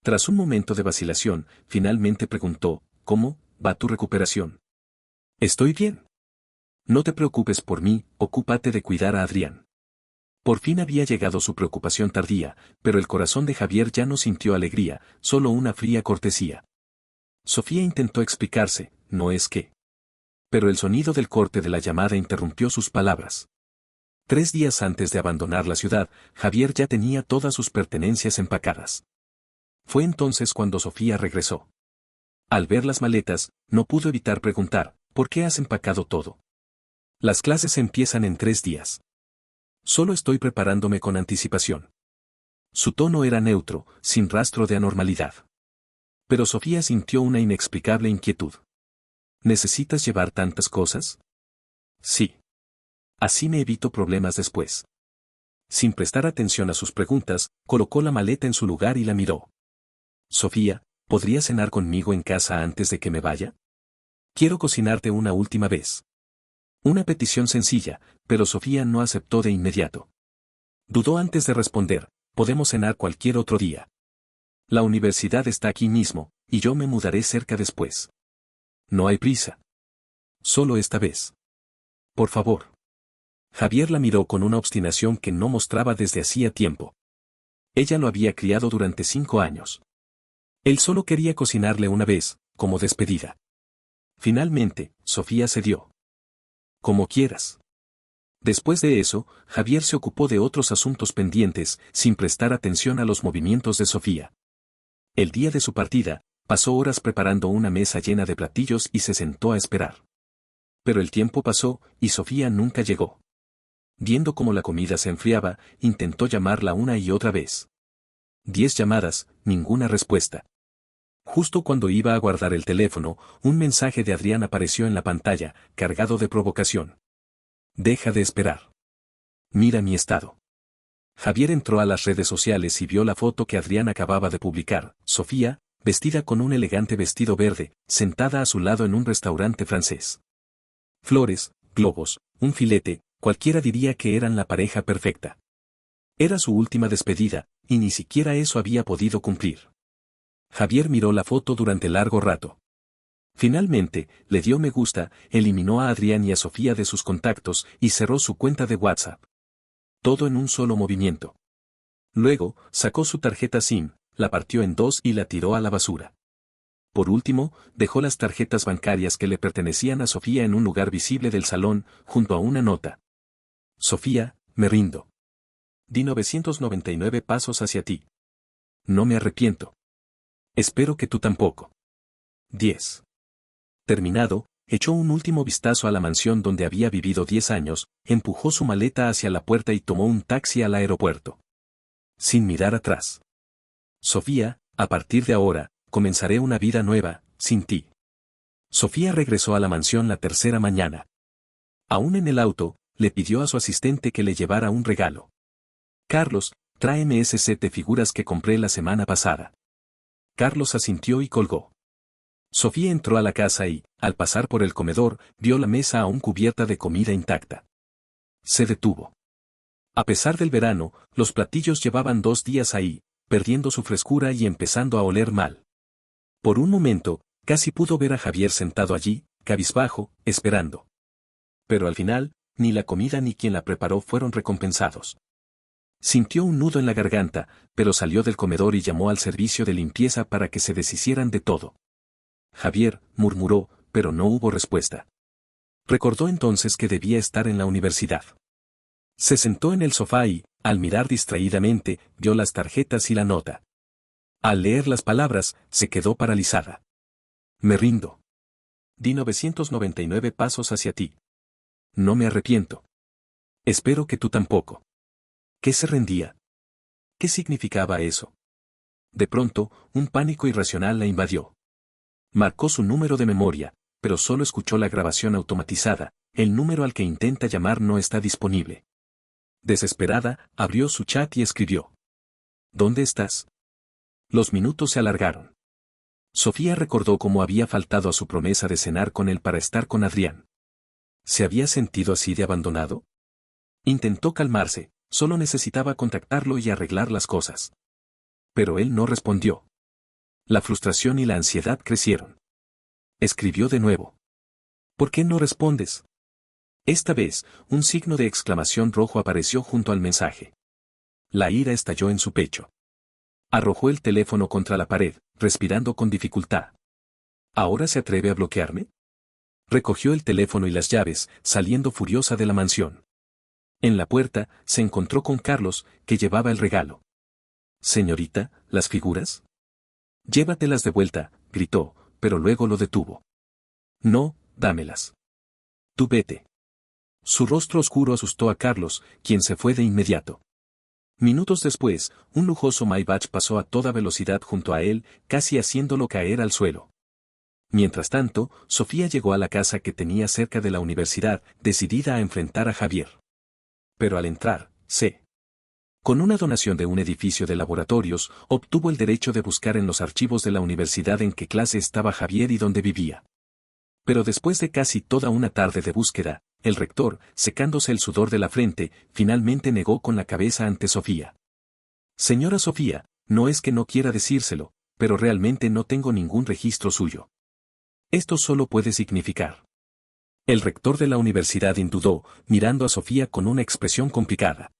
Tras un momento de vacilación, finalmente preguntó, ¿cómo va tu recuperación? Estoy bien. No te preocupes por mí, ocúpate de cuidar a Adrián. Por fin había llegado su preocupación tardía, pero el corazón de Javier ya no sintió alegría, solo una fría cortesía. Sofía intentó explicarse, no es que. Pero el sonido del corte de la llamada interrumpió sus palabras. 3 días antes de abandonar la ciudad, Javier ya tenía todas sus pertenencias empacadas. Fue entonces cuando Sofía regresó. Al ver las maletas, no pudo evitar preguntar, ¿por qué has empacado todo? Las clases empiezan en 3 días. Solo estoy preparándome con anticipación. Su tono era neutro, sin rastro de anormalidad. Pero Sofía sintió una inexplicable inquietud. ¿Necesitas llevar tantas cosas? Sí. Así me evito problemas después. Sin prestar atención a sus preguntas, colocó la maleta en su lugar y la miró. Sofía, ¿podrías cenar conmigo en casa antes de que me vaya? Quiero cocinarte una última vez. Una petición sencilla, pero Sofía no aceptó de inmediato. Dudó antes de responder, podemos cenar cualquier otro día. La universidad está aquí mismo, y yo me mudaré cerca después. No hay prisa. Solo esta vez. Por favor. Javier la miró con una obstinación que no mostraba desde hacía tiempo. Ella lo había criado durante 5 años. Él solo quería cocinarle una vez, como despedida. Finalmente, Sofía cedió. Como quieras. Después de eso, Javier se ocupó de otros asuntos pendientes, sin prestar atención a los movimientos de Sofía. El día de su partida, pasó horas preparando una mesa llena de platillos y se sentó a esperar. Pero el tiempo pasó, y Sofía nunca llegó. Viendo cómo la comida se enfriaba, intentó llamarla una y otra vez. 10 llamadas, ninguna respuesta. Justo cuando iba a guardar el teléfono, un mensaje de Adrián apareció en la pantalla, cargado de provocación. Deja de esperar. Mira mi estado. Javier entró a las redes sociales y vio la foto que Adrián acababa de publicar. Sofía, vestida con un elegante vestido verde, sentada a su lado en un restaurante francés. Flores, globos, un filete, cualquiera diría que eran la pareja perfecta. Era su última despedida, y ni siquiera eso había podido cumplir. Javier miró la foto durante largo rato. Finalmente, le dio me gusta, eliminó a Adrián y a Sofía de sus contactos y cerró su cuenta de WhatsApp. Todo en un solo movimiento. Luego, sacó su tarjeta SIM, la partió en 2 y la tiró a la basura. Por último, dejó las tarjetas bancarias que le pertenecían a Sofía en un lugar visible del salón, junto a una nota. Sofía, me rindo. Di 999 pasos hacia ti. No me arrepiento. Espero que tú tampoco. 10. Terminado, echó un último vistazo a la mansión donde había vivido 10 años, empujó su maleta hacia la puerta y tomó un taxi al aeropuerto. Sin mirar atrás. Sofía, a partir de ahora, comenzaré una vida nueva, sin ti. Sofía regresó a la mansión la tercera mañana. Aún en el auto, le pidió a su asistente que le llevara un regalo. Carlos, tráeme ese set de figuras que compré la semana pasada. Carlos asintió y colgó. Sofía entró a la casa y, al pasar por el comedor, vio la mesa aún cubierta de comida intacta. Se detuvo. A pesar del verano, los platillos llevaban 2 días ahí, perdiendo su frescura y empezando a oler mal. Por un momento, casi pudo ver a Javier sentado allí, cabizbajo, esperando. Pero al final, ni la comida ni quien la preparó fueron recompensados. Sintió un nudo en la garganta, pero salió del comedor y llamó al servicio de limpieza para que se deshicieran de todo. Javier, murmuró, pero no hubo respuesta. Recordó entonces que debía estar en la universidad. Se sentó en el sofá y, al mirar distraídamente, vio las tarjetas y la nota. Al leer las palabras, se quedó paralizada. Me rindo. Di 999 pasos hacia ti. No me arrepiento. Espero que tú tampoco. ¿Qué se rendía? ¿Qué significaba eso? De pronto, un pánico irracional la invadió. Marcó su número de memoria, pero solo escuchó la grabación automatizada, el número al que intenta llamar no está disponible. Desesperada, abrió su chat y escribió. ¿Dónde estás? Los minutos se alargaron. Sofía recordó cómo había faltado a su promesa de cenar con él para estar con Adrián. ¿Se había sentido así de abandonado? Intentó calmarse, solo necesitaba contactarlo y arreglar las cosas. Pero él no respondió. La frustración y la ansiedad crecieron. Escribió de nuevo. ¿Por qué no respondes? Esta vez, un signo de exclamación rojo apareció junto al mensaje. La ira estalló en su pecho. Arrojó el teléfono contra la pared, respirando con dificultad. ¿Ahora se atreve a bloquearme? Recogió el teléfono y las llaves, saliendo furiosa de la mansión. En la puerta, se encontró con Carlos, que llevaba el regalo. Señorita, ¿las figuras? Llévatelas de vuelta, gritó, pero luego lo detuvo. No, dámelas. Tú vete. Su rostro oscuro asustó a Carlos, quien se fue de inmediato. Minutos después, un lujoso Maybach pasó a toda velocidad junto a él, casi haciéndolo caer al suelo. Mientras tanto, Sofía llegó a la casa que tenía cerca de la universidad, decidida a enfrentar a Javier. Pero al entrar, con una donación de un edificio de laboratorios, obtuvo el derecho de buscar en los archivos de la universidad en qué clase estaba Javier y dónde vivía. Pero después de casi toda una tarde de búsqueda, el rector, secándose el sudor de la frente, finalmente negó con la cabeza ante Sofía. Señora Sofía, no es que no quiera decírselo, pero realmente no tengo ningún registro suyo. Esto solo puede significar. El rector de la universidad dudó, mirando a Sofía con una expresión complicada.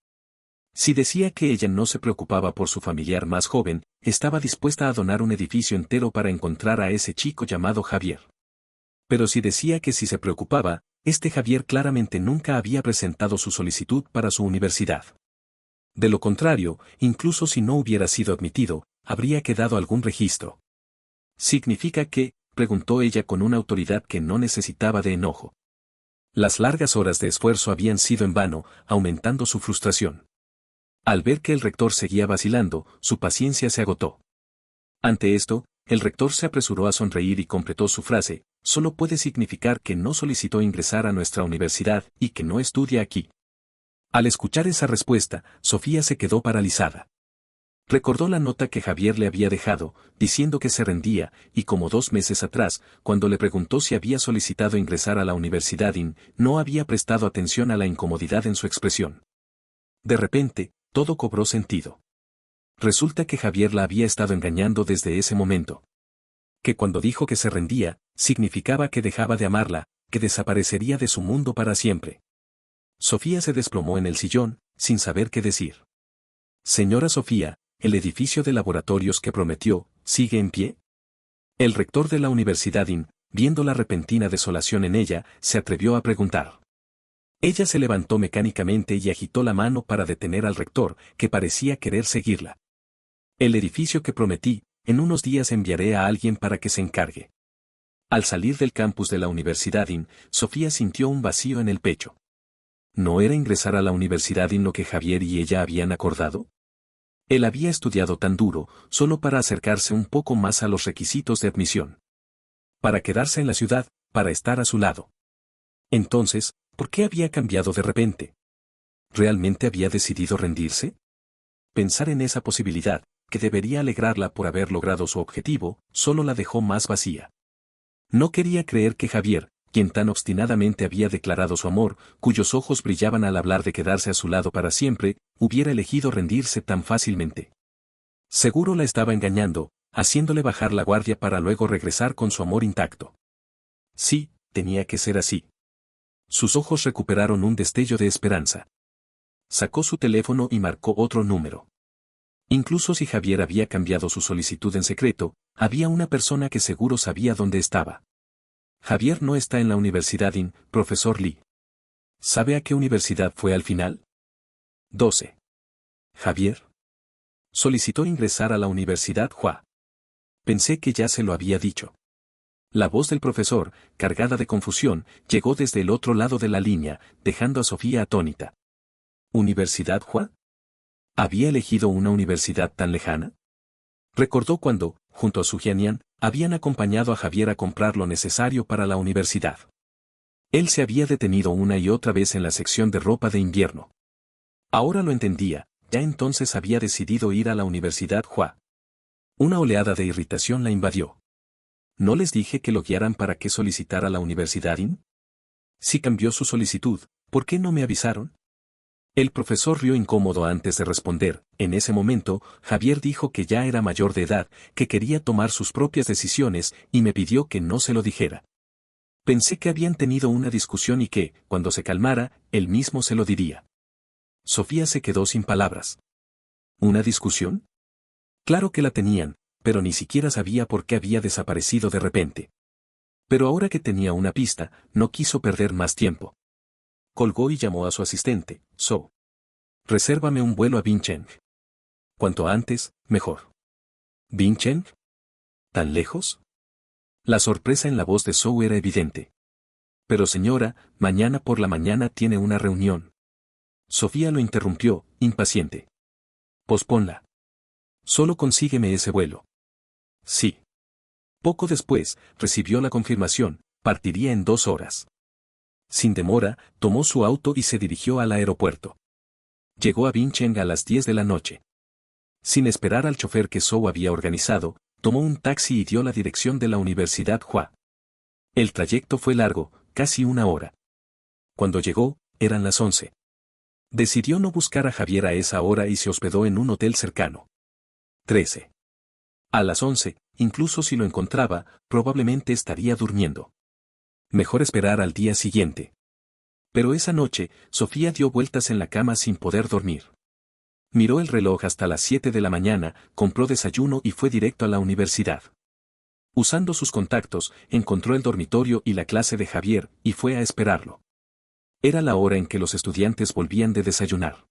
Si decía que ella no se preocupaba por su familiar más joven, estaba dispuesta a donar un edificio entero para encontrar a ese chico llamado Javier. Pero si decía que si se preocupaba, este Javier claramente nunca había presentado su solicitud para su universidad. De lo contrario, incluso si no hubiera sido admitido, habría quedado algún registro. ¿Significa que? Preguntó ella con una autoridad que no necesitaba de enojo. Las largas horas de esfuerzo habían sido en vano, aumentando su frustración. Al ver que el rector seguía vacilando, su paciencia se agotó. Ante esto, el rector se apresuró a sonreír y completó su frase: solo puede significar que no solicitó ingresar a nuestra universidad y que no estudia aquí. Al escuchar esa respuesta, Sofía se quedó paralizada. Recordó la nota que Javier le había dejado, diciendo que se rendía, y como 2 meses atrás, cuando le preguntó si había solicitado ingresar a la universidad no había prestado atención a la incomodidad en su expresión. De repente, todo cobró sentido. Resulta que Javier la había estado engañando desde ese momento. Que cuando dijo que se rendía, significaba que dejaba de amarla, que desaparecería de su mundo para siempre. Sofía se desplomó en el sillón, sin saber qué decir. Señora Sofía, ¿el edificio de laboratorios que prometió, sigue en pie? El rector de la universidad viendo la repentina desolación en ella, se atrevió a preguntar. Ella se levantó mecánicamente y agitó la mano para detener al rector, que parecía querer seguirla. El edificio que prometí, en unos días enviaré a alguien para que se encargue. Al salir del campus de la universidad Sofía sintió un vacío en el pecho. ¿No era ingresar a la universidad lo que Javier y ella habían acordado? Él había estudiado tan duro, solo para acercarse un poco más a los requisitos de admisión. Para quedarse en la ciudad, para estar a su lado. Entonces, ¿por qué había cambiado de repente? ¿Realmente había decidido rendirse? Pensar en esa posibilidad, que debería alegrarla por haber logrado su objetivo, solo la dejó más vacía. No quería creer que Javier, quien tan obstinadamente había declarado su amor, cuyos ojos brillaban al hablar de quedarse a su lado para siempre, hubiera elegido rendirse tan fácilmente. Seguro la estaba engañando, haciéndole bajar la guardia para luego regresar con su amor intacto. Sí, tenía que ser así. Sus ojos recuperaron un destello de esperanza. Sacó su teléfono y marcó otro número. Incluso si Javier había cambiado su solicitud en secreto, había una persona que seguro sabía dónde estaba. Javier no está en la universidad profesor Lee. ¿Sabe a qué universidad fue al final? 12. Javier solicitó ingresar a la Universidad Hua. Pensé que ya se lo había dicho. La voz del profesor, cargada de confusión, llegó desde el otro lado de la línea, dejando a Sofía atónita. ¿Universidad Hua? ¿Había elegido una universidad tan lejana? Recordó cuando, junto a su Jianian, habían acompañado a Javier a comprar lo necesario para la universidad. Él se había detenido una y otra vez en la sección de ropa de invierno. Ahora lo entendía, ya entonces había decidido ir a la Universidad Hua. Una oleada de irritación la invadió. ¿No les dije que lo guiaran para que solicitara la universidad Si cambió su solicitud, ¿por qué no me avisaron? El profesor rió incómodo antes de responder. En ese momento, Javier dijo que ya era mayor de edad, que quería tomar sus propias decisiones, y me pidió que no se lo dijera. Pensé que habían tenido una discusión y que, cuando se calmara, él mismo se lo diría. Sofía se quedó sin palabras. ¿Una discusión? Claro que la tenían, pero ni siquiera sabía por qué había desaparecido de repente. Pero ahora que tenía una pista, no quiso perder más tiempo. Colgó y llamó a su asistente, So. Resérvame un vuelo a Vincennes. Cuanto antes, mejor. ¿Vincennes? ¿Tan lejos? La sorpresa en la voz de So era evidente. Pero señora, mañana por la mañana tiene una reunión. Sofía lo interrumpió, impaciente. Posponla. Solo consígueme ese vuelo. Sí. Poco después, recibió la confirmación, partiría en 2 horas. Sin demora, tomó su auto y se dirigió al aeropuerto. Llegó a Vincennes a las 10 de la noche. Sin esperar al chofer que So había organizado, tomó un taxi y dio la dirección de la Universidad Hua. El trayecto fue largo, casi 1 hora. Cuando llegó, eran las 11. Decidió no buscar a Javier a esa hora y se hospedó en un hotel cercano. 13. A las 11, incluso si lo encontraba, probablemente estaría durmiendo. Mejor esperar al día siguiente. Pero esa noche, Sofía dio vueltas en la cama sin poder dormir. Miró el reloj hasta las 7 de la mañana, compró desayuno y fue directo a la universidad. Usando sus contactos, encontró el dormitorio y la clase de Javier, y fue a esperarlo. Era la hora en que los estudiantes volvían de desayunar.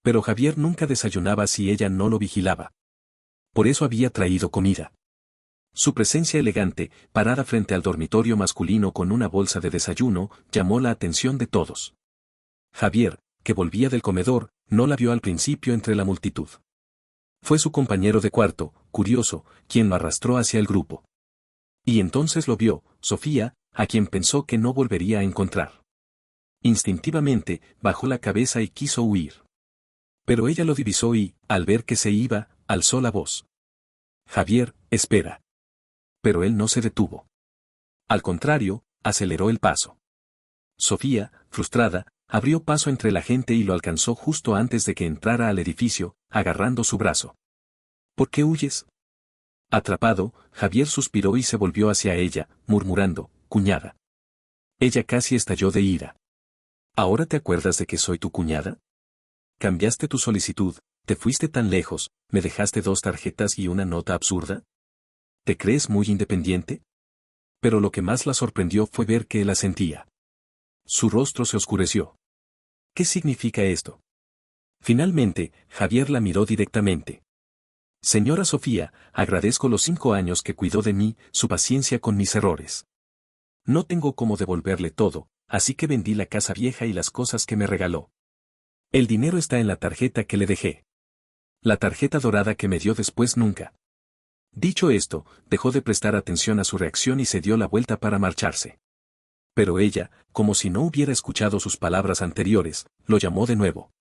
Pero Javier nunca desayunaba si ella no lo vigilaba. Por eso había traído comida. Su presencia elegante, parada frente al dormitorio masculino con una bolsa de desayuno, llamó la atención de todos. Javier, que volvía del comedor, no la vio al principio entre la multitud. Fue su compañero de cuarto, curioso, quien lo arrastró hacia el grupo. Y entonces lo vio, Sofía, a quien pensó que no volvería a encontrar. Instintivamente, bajó la cabeza y quiso huir. Pero ella lo divisó y, al ver que se iba, alzó la voz. Javier, espera. Pero él no se detuvo. Al contrario, aceleró el paso. Sofía, frustrada, abrió paso entre la gente y lo alcanzó justo antes de que entrara al edificio, agarrando su brazo. ¿Por qué huyes? Atrapado, Javier suspiró y se volvió hacia ella, murmurando, cuñada. Ella casi estalló de ira. ¿Ahora te acuerdas de que soy tu cuñada? Cambiaste tu solicitud, te fuiste tan lejos, me dejaste 2 tarjetas y una nota absurda. ¿Te crees muy independiente? Pero lo que más la sorprendió fue ver que él asentía. Su rostro se oscureció. ¿Qué significa esto? Finalmente, Javier la miró directamente. Señora Sofía, agradezco los 5 años que cuidó de mí, su paciencia con mis errores. No tengo cómo devolverle todo, así que vendí la casa vieja y las cosas que me regaló. El dinero está en la tarjeta que le dejé. La tarjeta dorada que me dio después nunca. Dicho esto, dejó de prestar atención a su reacción y se dio la vuelta para marcharse. Pero ella, como si no hubiera escuchado sus palabras anteriores, lo llamó de nuevo.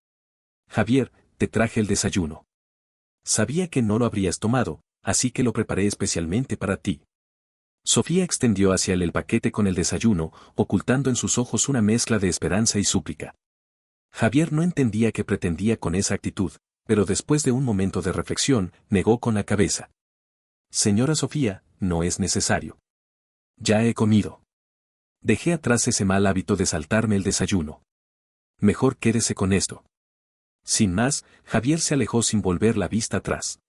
Javier, te traje el desayuno. Sabía que no lo habrías tomado, así que lo preparé especialmente para ti. Sofía extendió hacia él el paquete con el desayuno, ocultando en sus ojos una mezcla de esperanza y súplica. Javier no entendía qué pretendía con esa actitud, pero después de un momento de reflexión, negó con la cabeza. Señora Sofía, no es necesario. Ya he comido. Dejé atrás ese mal hábito de saltarme el desayuno. Mejor quédese con esto. Sin más, Javier se alejó sin volver la vista atrás.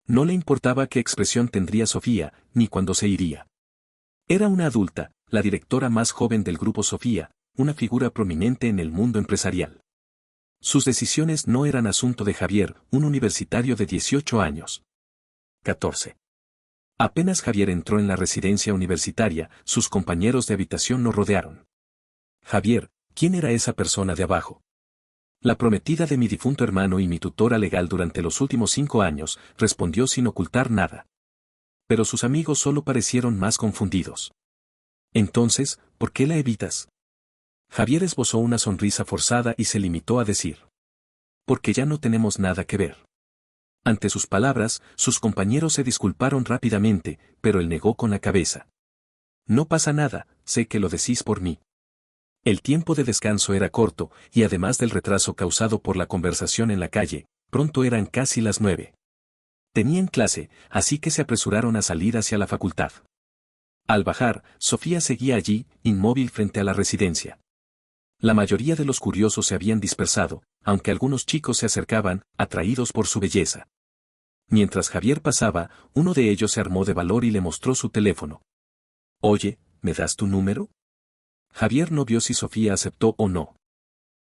No le importaba qué expresión tendría Sofía, ni cuándo se iría. Era una adulta, la directora más joven del grupo Sofía, una figura prominente en el mundo empresarial. Sus decisiones no eran asunto de Javier, un universitario de 18 años. 14. Apenas Javier entró en la residencia universitaria, sus compañeros de habitación lo rodearon. Javier, ¿quién era esa persona de abajo? La prometida de mi difunto hermano y mi tutora legal durante los últimos 5 años, respondió sin ocultar nada. Pero sus amigos solo parecieron más confundidos. Entonces, ¿por qué la evitas? Javier esbozó una sonrisa forzada y se limitó a decir. Porque ya no tenemos nada que ver. Ante sus palabras, sus compañeros se disculparon rápidamente, pero él negó con la cabeza. No pasa nada, sé que lo decís por mí. El tiempo de descanso era corto, y además del retraso causado por la conversación en la calle, pronto eran casi las 9. Tenían clase, así que se apresuraron a salir hacia la facultad. Al bajar, Sofía seguía allí, inmóvil frente a la residencia. La mayoría de los curiosos se habían dispersado, aunque algunos chicos se acercaban, atraídos por su belleza. Mientras Javier pasaba, uno de ellos se armó de valor y le mostró su teléfono. Oye, ¿me das tu número? Javier no vio si Sofía aceptó o no.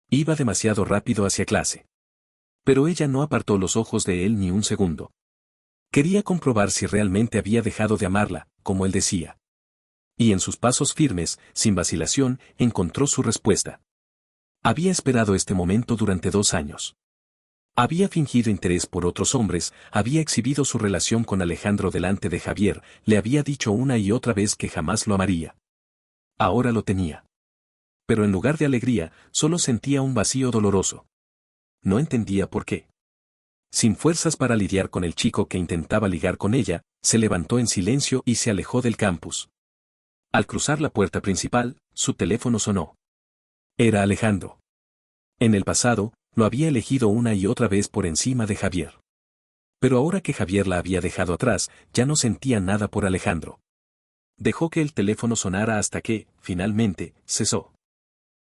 Iba demasiado rápido hacia clase. Pero ella no apartó los ojos de él ni un segundo. Quería comprobar si realmente había dejado de amarla, como él decía. Y en sus pasos firmes, sin vacilación, encontró su respuesta. Había esperado este momento durante 2 años. Había fingido interés por otros hombres, había exhibido su relación con Alejandro delante de Javier, le había dicho una y otra vez que jamás lo amaría. Ahora lo tenía. Pero en lugar de alegría, solo sentía un vacío doloroso. No entendía por qué. Sin fuerzas para lidiar con el chico que intentaba ligar con ella, se levantó en silencio y se alejó del campus. Al cruzar la puerta principal, su teléfono sonó. Era Alejandro. En el pasado, lo había elegido una y otra vez por encima de Javier. Pero ahora que Javier la había dejado atrás, ya no sentía nada por Alejandro. Dejó que el teléfono sonara hasta que, finalmente, cesó.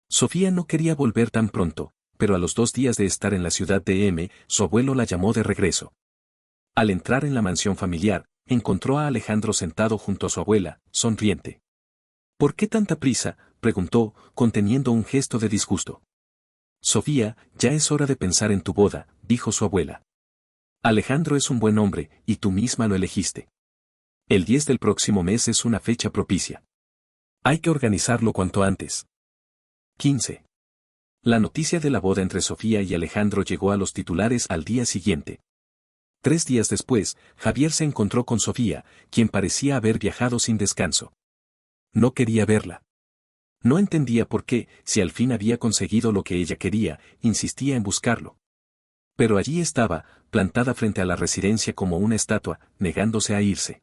Sofía no quería volver tan pronto, pero a los 2 días de estar en la ciudad de M, su abuelo la llamó de regreso. Al entrar en la mansión familiar, encontró a Alejandro sentado junto a su abuela, sonriente. ¿Por qué tanta prisa?, preguntó, conteniendo un gesto de disgusto. Sofía, ya es hora de pensar en tu boda, dijo su abuela. Alejandro es un buen hombre, y tú misma lo elegiste. El 10 del próximo mes es una fecha propicia. Hay que organizarlo cuanto antes. 15. La noticia de la boda entre Sofía y Alejandro llegó a los titulares al día siguiente. 3 días después, Javier se encontró con Sofía, quien parecía haber viajado sin descanso. No quería verla. No entendía por qué, si al fin había conseguido lo que ella quería, insistía en buscarlo. Pero allí estaba, plantada frente a la residencia como una estatua, negándose a irse.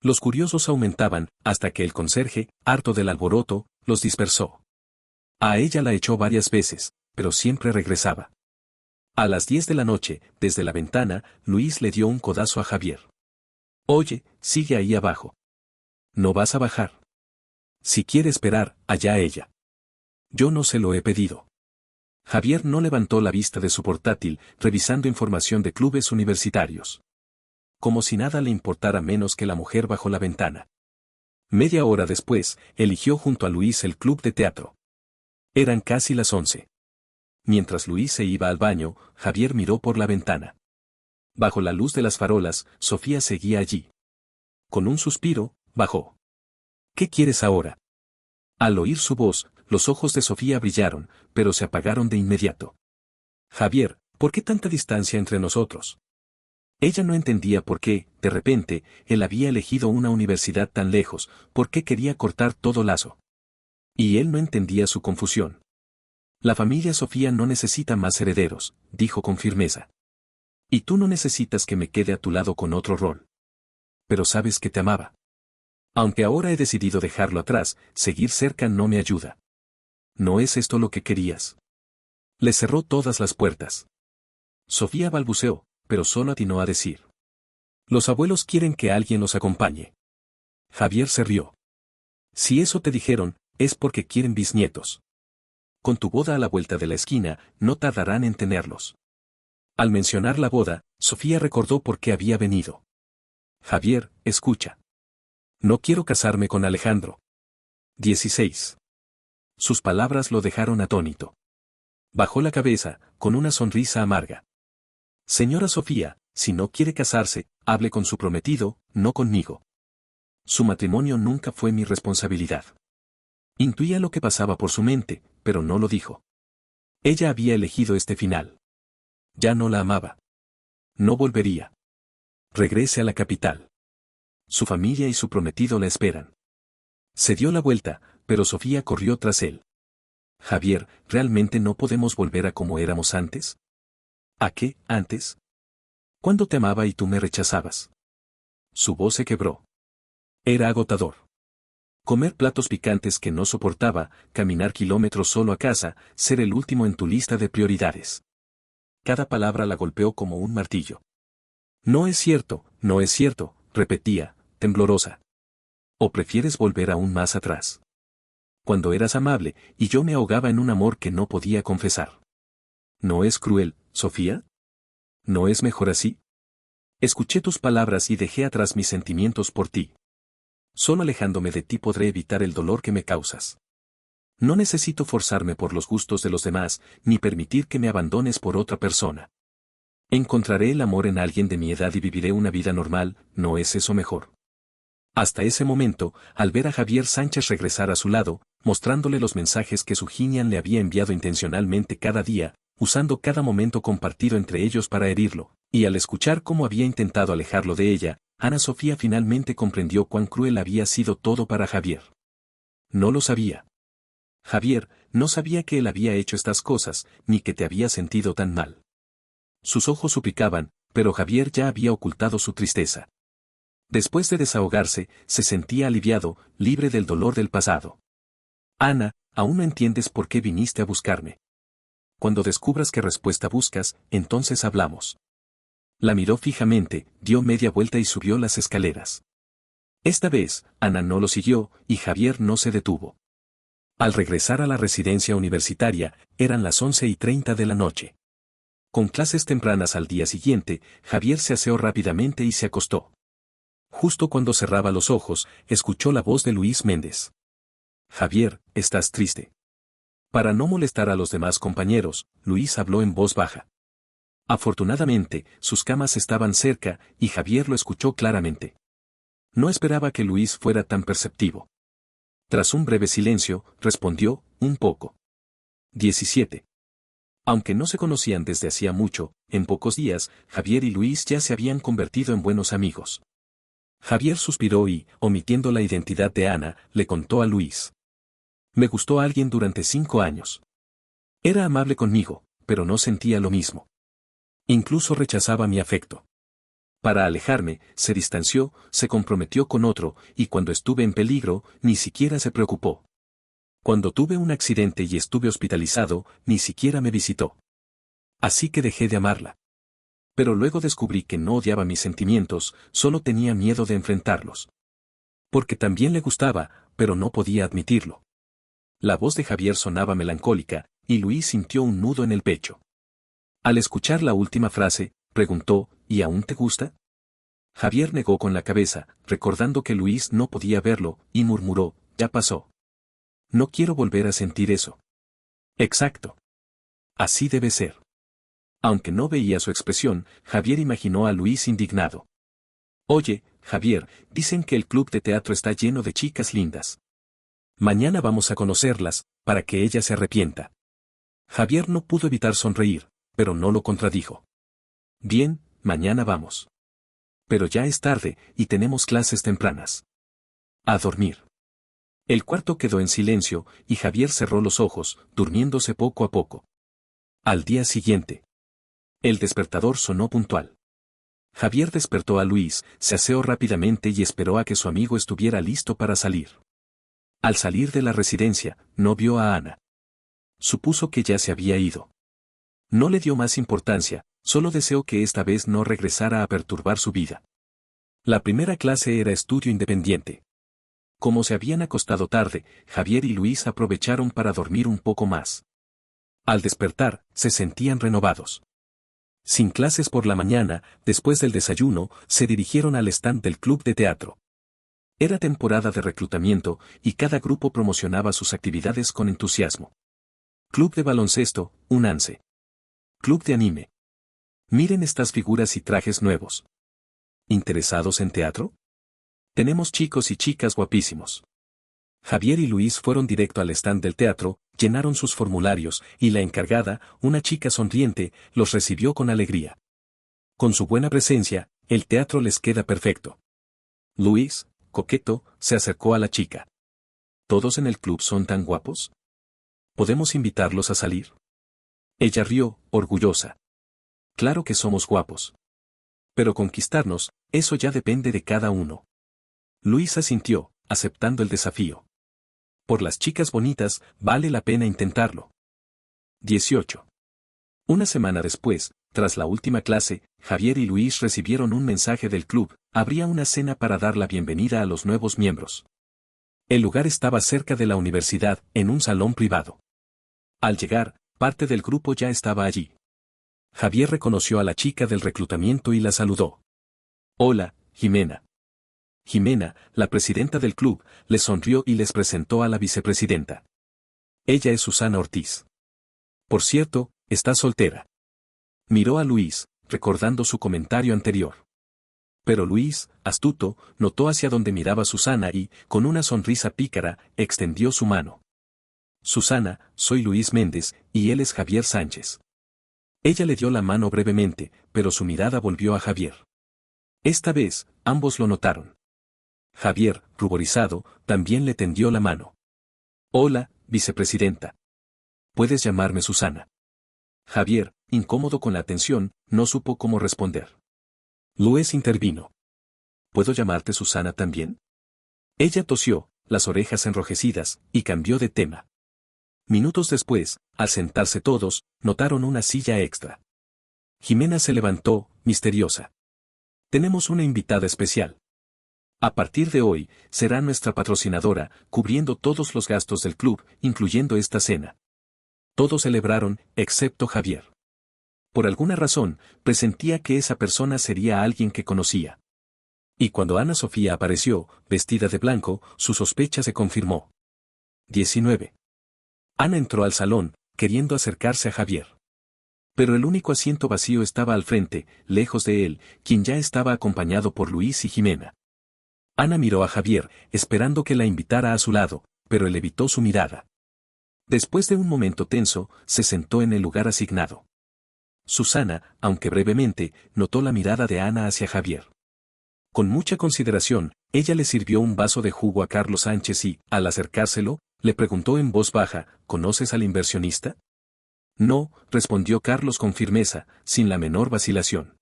Los curiosos aumentaban, hasta que el conserje, harto del alboroto, los dispersó. A ella la echó varias veces, pero siempre regresaba. A las 10 de la noche, desde la ventana, Luis le dio un codazo a Javier. Oye, sigue ahí abajo. No vas a bajar. Si quiere esperar, allá ella. Yo no se lo he pedido. Javier no levantó la vista de su portátil, revisando información de clubes universitarios. Como si nada le importara menos que la mujer bajo la ventana. Media hora después, eligió junto a Luis el club de teatro. Eran casi las 11. Mientras Luis se iba al baño, Javier miró por la ventana. Bajo la luz de las farolas, Sofía seguía allí. Con un suspiro, bajó. ¿Qué quieres ahora? Al oír su voz, los ojos de Sofía brillaron, pero se apagaron de inmediato. Javier, ¿por qué tanta distancia entre nosotros? Ella no entendía por qué, de repente, él había elegido una universidad tan lejos, por qué quería cortar todo lazo. Y él no entendía su confusión. La familia Sofía no necesita más herederos, dijo con firmeza. Y tú no necesitas que me quede a tu lado con otro rol. Pero sabes que te amaba. Aunque ahora he decidido dejarlo atrás, seguir cerca no me ayuda. ¿No es esto lo que querías? Le cerró todas las puertas. Sofía balbuceó, pero solo atinó a decir. Los abuelos quieren que alguien los acompañe. Javier se rió. Si eso te dijeron, es porque quieren bisnietos. Con tu boda a la vuelta de la esquina, no tardarán en tenerlos. Al mencionar la boda, Sofía recordó por qué había venido. Javier, escucha. No quiero casarme con Alejandro. 16. Sus palabras lo dejaron atónito. Bajó la cabeza, con una sonrisa amarga. Señora Sofía, si no quiere casarse, hable con su prometido, no conmigo. Su matrimonio nunca fue mi responsabilidad. Intuía lo que pasaba por su mente, pero no lo dijo. Ella había elegido este final. Ya no la amaba. No volvería. Regrese a la capital. Su familia y su prometido la esperan. Se dio la vuelta, pero Sofía corrió tras él. Javier, ¿realmente no podemos volver a como éramos antes? ¿A qué, antes? ¿Cuándo te amaba y tú me rechazabas? Su voz se quebró. Era agotador. Comer platos picantes que no soportaba, caminar kilómetros solo a casa, ser el último en tu lista de prioridades. Cada palabra la golpeó como un martillo. No es cierto, repetía, temblorosa. ¿O prefieres volver aún más atrás? Cuando eras amable, y yo me ahogaba en un amor que no podía confesar. ¿No es cruel, Sofía? ¿No es mejor así? Escuché tus palabras y dejé atrás mis sentimientos por ti. Solo alejándome de ti podré evitar el dolor que me causas. No necesito forzarme por los gustos de los demás, ni permitir que me abandones por otra persona. Encontraré el amor en alguien de mi edad y viviré una vida normal, ¿no es eso mejor? Hasta ese momento, al ver a Javier Sánchez regresar a su lado, mostrándole los mensajes que su Ginian le había enviado intencionalmente cada día, usando cada momento compartido entre ellos para herirlo, y al escuchar cómo había intentado alejarlo de ella, Ana Sofía finalmente comprendió cuán cruel había sido todo para Javier. No lo sabía. Javier no sabía que él había hecho estas cosas, ni que te había sentido tan mal. Sus ojos suplicaban, pero Javier ya había ocultado su tristeza. Después de desahogarse, se sentía aliviado, libre del dolor del pasado. Ana, aún no entiendes por qué viniste a buscarme. Cuando descubras qué respuesta buscas, entonces hablamos. La miró fijamente, dio media vuelta y subió las escaleras. Esta vez, Ana no lo siguió, y Javier no se detuvo. Al regresar a la residencia universitaria, eran las 11:30 de la noche. Con clases tempranas al día siguiente, Javier se aseó rápidamente y se acostó. Justo cuando cerraba los ojos, escuchó la voz de Luis Méndez. Javier, ¿estás triste? Para no molestar a los demás compañeros, Luis habló en voz baja. Afortunadamente, sus camas estaban cerca, y Javier lo escuchó claramente. No esperaba que Luis fuera tan perceptivo. Tras un breve silencio, respondió, un poco. 17. Aunque no se conocían desde hacía mucho, en pocos días, Javier y Luis ya se habían convertido en buenos amigos. Javier suspiró y, omitiendo la identidad de Ana, le contó a Luis. Me gustó alguien durante 5 años. Era amable conmigo, pero no sentía lo mismo. Incluso rechazaba mi afecto. Para alejarme, se distanció, se comprometió con otro, y cuando estuve en peligro, ni siquiera se preocupó. Cuando tuve un accidente y estuve hospitalizado, ni siquiera me visitó. Así que dejé de amarla. Pero luego descubrí que no odiaba mis sentimientos, solo tenía miedo de enfrentarlos. Porque también le gustaba, pero no podía admitirlo. La voz de Javier sonaba melancólica, y Luis sintió un nudo en el pecho. Al escuchar la última frase, preguntó, ¿y aún te gusta? Javier negó con la cabeza, recordando que Luis no podía verlo, y murmuró, ya pasó. No quiero volver a sentir eso. Exacto. Así debe ser. Aunque no veía su expresión, Javier imaginó a Luis indignado. Oye, Javier, dicen que el club de teatro está lleno de chicas lindas. Mañana vamos a conocerlas, para que ella se arrepienta. Javier no pudo evitar sonreír, pero no lo contradijo. Bien, mañana vamos. Pero ya es tarde, y tenemos clases tempranas. A dormir. El cuarto quedó en silencio, y Javier cerró los ojos, durmiéndose poco a poco. Al día siguiente. El despertador sonó puntual. Javier despertó a Luis, se aseó rápidamente y esperó a que su amigo estuviera listo para salir. Al salir de la residencia, no vio a Ana. Supuso que ya se había ido. No le dio más importancia, solo deseó que esta vez no regresara a perturbar su vida. La primera clase era estudio independiente. Como se habían acostado tarde, Javier y Luis aprovecharon para dormir un poco más. Al despertar, se sentían renovados. Sin clases por la mañana, después del desayuno, se dirigieron al stand del club de teatro. Era temporada de reclutamiento, y cada grupo promocionaba sus actividades con entusiasmo. Club de baloncesto, únanse. Club de anime. Miren estas figuras y trajes nuevos. ¿Interesados en teatro? Tenemos chicos y chicas guapísimos. Javier y Luis fueron directo al stand del teatro, llenaron sus formularios, y la encargada, una chica sonriente, los recibió con alegría. Con su buena presencia, el teatro les queda perfecto. Luis, coqueto, se acercó a la chica. ¿Todos en el club son tan guapos? ¿Podemos invitarlos a salir? Ella rió, orgullosa. Claro que somos guapos. Pero conquistarnos, eso ya depende de cada uno. Luis asintió, aceptando el desafío. Por las chicas bonitas, vale la pena intentarlo. 18. Una semana después, tras la última clase, Javier y Luis recibieron un mensaje del club, habría una cena para dar la bienvenida a los nuevos miembros. El lugar estaba cerca de la universidad, en un salón privado. Al llegar, parte del grupo ya estaba allí. Javier reconoció a la chica del reclutamiento y la saludó. Hola, Jimena. Jimena, la presidenta del club, les sonrió y les presentó a la vicepresidenta. Ella es Susana Ortiz. Por cierto, está soltera. Miró a Luis, recordando su comentario anterior. Pero Luis, astuto, notó hacia donde miraba Susana y, con una sonrisa pícara, extendió su mano. Susana, soy Luis Méndez, y él es Javier Sánchez. Ella le dio la mano brevemente, pero su mirada volvió a Javier. Esta vez, ambos lo notaron. Javier, ruborizado, también le tendió la mano. Hola, vicepresidenta. Puedes llamarme Susana. Javier, incómodo con la atención, no supo cómo responder. Luis intervino. ¿Puedo llamarte Susana también? Ella tosió, las orejas enrojecidas, y cambió de tema. Minutos después, al sentarse todos, notaron una silla extra. Jimena se levantó, misteriosa. Tenemos una invitada especial. A partir de hoy, será nuestra patrocinadora, cubriendo todos los gastos del club, incluyendo esta cena. Todos celebraron, excepto Javier. Por alguna razón, presentía que esa persona sería alguien que conocía. Y cuando Ana Sofía apareció, vestida de blanco, su sospecha se confirmó. 19. Ana entró al salón, queriendo acercarse a Javier. Pero el único asiento vacío estaba al frente, lejos de él, quien ya estaba acompañado por Luis y Jimena. Ana miró a Javier, esperando que la invitara a su lado, pero él evitó su mirada. Después de un momento tenso, se sentó en el lugar asignado. Susana, aunque brevemente, notó la mirada de Ana hacia Javier. Con mucha consideración, ella le sirvió un vaso de jugo a Carlos Sánchez y, al acercárselo, le preguntó en voz baja, ¿conoces al inversionista? No, respondió Carlos con firmeza, sin la menor vacilación.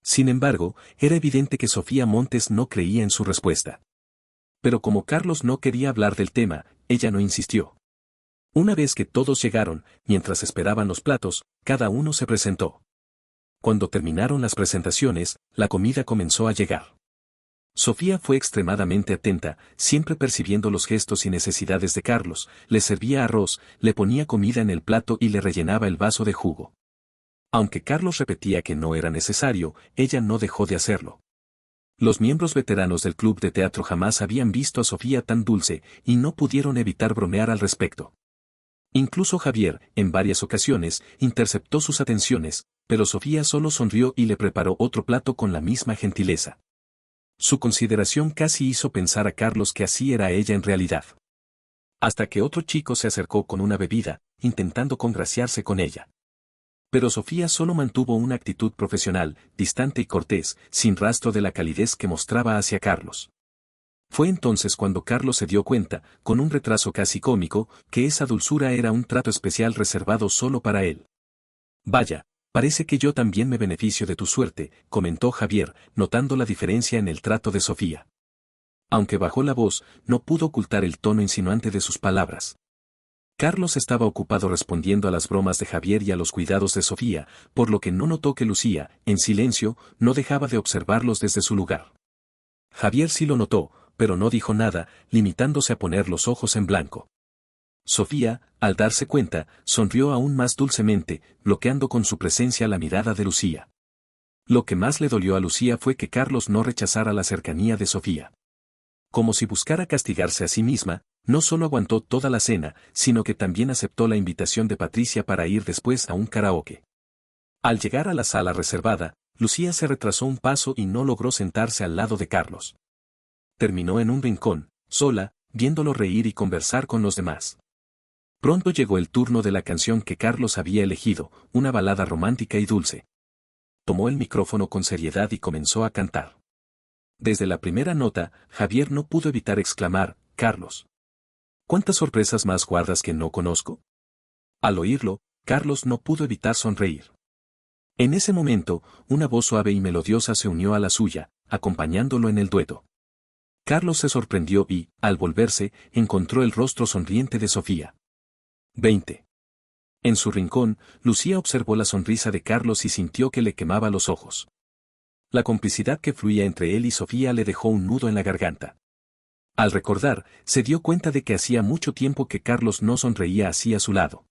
Sin embargo, era evidente que Sofía Montes no creía en su respuesta. Pero como Carlos no quería hablar del tema, ella no insistió. Una vez que todos llegaron, mientras esperaban los platos, cada uno se presentó. Cuando terminaron las presentaciones, la comida comenzó a llegar. Sofía fue extremadamente atenta, siempre percibiendo los gestos y necesidades de Carlos, le servía arroz, le ponía comida en el plato y le rellenaba el vaso de jugo. Aunque Carlos repetía que no era necesario, ella no dejó de hacerlo. Los miembros veteranos del club de teatro jamás habían visto a Sofía tan dulce, y no pudieron evitar bromear al respecto. Incluso Javier, en varias ocasiones, interceptó sus atenciones, pero Sofía solo sonrió y le preparó otro plato con la misma gentileza. Su consideración casi hizo pensar a Carlos que así era ella en realidad. Hasta que otro chico se acercó con una bebida, intentando congraciarse con ella. Pero Sofía solo mantuvo una actitud profesional, distante y cortés, sin rastro de la calidez que mostraba hacia Carlos. Fue entonces cuando Carlos se dio cuenta, con un retraso casi cómico, que esa dulzura era un trato especial reservado solo para él. Vaya, parece que yo también me beneficio de tu suerte, comentó Javier, notando la diferencia en el trato de Sofía. Aunque bajó la voz, no pudo ocultar el tono insinuante de sus palabras. Carlos estaba ocupado respondiendo a las bromas de Javier y a los cuidados de Sofía, por lo que no notó que Lucía, en silencio, no dejaba de observarlos desde su lugar. Javier sí lo notó, pero no dijo nada, limitándose a poner los ojos en blanco. Sofía, al darse cuenta, sonrió aún más dulcemente, bloqueando con su presencia la mirada de Lucía. Lo que más le dolió a Lucía fue que Carlos no rechazara la cercanía de Sofía. Como si buscara castigarse a sí misma, no solo aguantó toda la cena, sino que también aceptó la invitación de Patricia para ir después a un karaoke. Al llegar a la sala reservada, Lucía se retrasó un paso y no logró sentarse al lado de Carlos. Terminó en un rincón, sola, viéndolo reír y conversar con los demás. Pronto llegó el turno de la canción que Carlos había elegido, una balada romántica y dulce. Tomó el micrófono con seriedad y comenzó a cantar. Desde la primera nota, Javier no pudo evitar exclamar, «Carlos, ¿cuántas sorpresas más guardas que no conozco?» Al oírlo, Carlos no pudo evitar sonreír. En ese momento, una voz suave y melodiosa se unió a la suya, acompañándolo en el dueto. Carlos se sorprendió y, al volverse, encontró el rostro sonriente de Sofía. 20. En su rincón, Lucía observó la sonrisa de Carlos y sintió que le quemaba los ojos. La complicidad que fluía entre él y Sofía le dejó un nudo en la garganta. Al recordar, se dio cuenta de que hacía mucho tiempo que Carlos no sonreía así a su lado.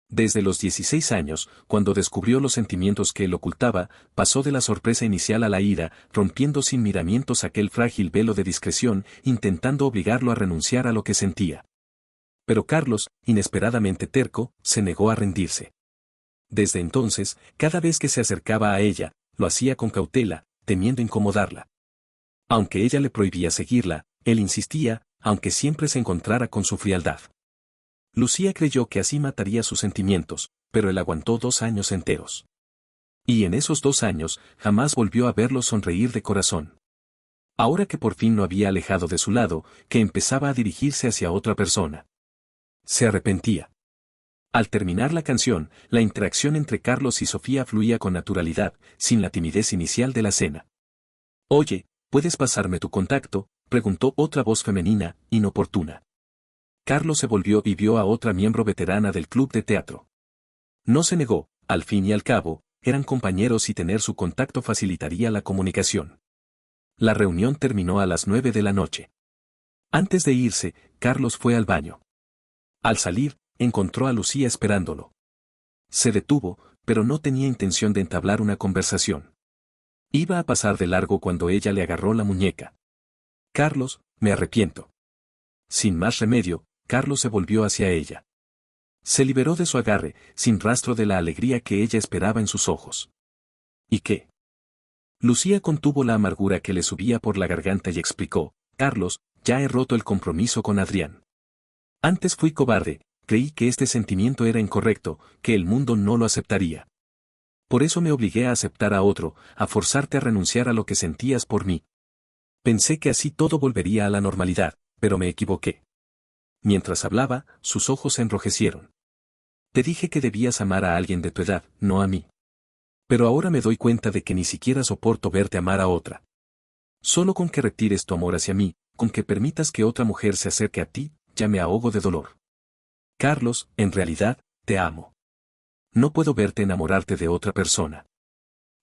Desde los 16 años, cuando descubrió los sentimientos que él ocultaba, pasó de la sorpresa inicial a la ira, rompiendo sin miramientos aquel frágil velo de discreción, intentando obligarlo a renunciar a lo que sentía. Pero Carlos, inesperadamente terco, se negó a rendirse. Desde entonces, cada vez que se acercaba a ella, lo hacía con cautela, temiendo incomodarla. Aunque ella le prohibía seguirla, él insistía, aunque siempre se encontrara con su frialdad. Lucía creyó que así mataría sus sentimientos, pero él aguantó 2 años enteros. Y en esos 2 años, jamás volvió a verlo sonreír de corazón. Ahora que por fin lo había alejado de su lado, que empezaba a dirigirse hacia otra persona. Se arrepentía. Al terminar la canción, la interacción entre Carlos y Sofía fluía con naturalidad, sin la timidez inicial de la cena. «Oye, ¿puedes pasarme tu contacto?», preguntó otra voz femenina, inoportuna. Carlos se volvió y vio a otra miembro veterana del club de teatro. No se negó, al fin y al cabo, eran compañeros y tener su contacto facilitaría la comunicación. La reunión terminó a las 9 de la noche. Antes de irse, Carlos fue al baño. Al salir, encontró a Lucía esperándolo. Se detuvo, pero no tenía intención de entablar una conversación. Iba a pasar de largo cuando ella le agarró la muñeca. «Carlos, me arrepiento». Sin más remedio, Carlos se volvió hacia ella. Se liberó de su agarre, sin rastro de la alegría que ella esperaba en sus ojos. ¿Y qué? Lucía contuvo la amargura que le subía por la garganta y explicó: «Carlos, ya he roto el compromiso con Adrián. Antes fui cobarde, creí que este sentimiento era incorrecto, que el mundo no lo aceptaría. Por eso me obligué a aceptar a otro, a forzarte a renunciar a lo que sentías por mí. Pensé que así todo volvería a la normalidad, pero me equivoqué». Mientras hablaba, sus ojos se enrojecieron. «Te dije que debías amar a alguien de tu edad, no a mí. Pero ahora me doy cuenta de que ni siquiera soporto verte amar a otra. Solo con que retires tu amor hacia mí, con que permitas que otra mujer se acerque a ti, ya me ahogo de dolor. Carlos, en realidad, te amo. No puedo verte enamorarte de otra persona.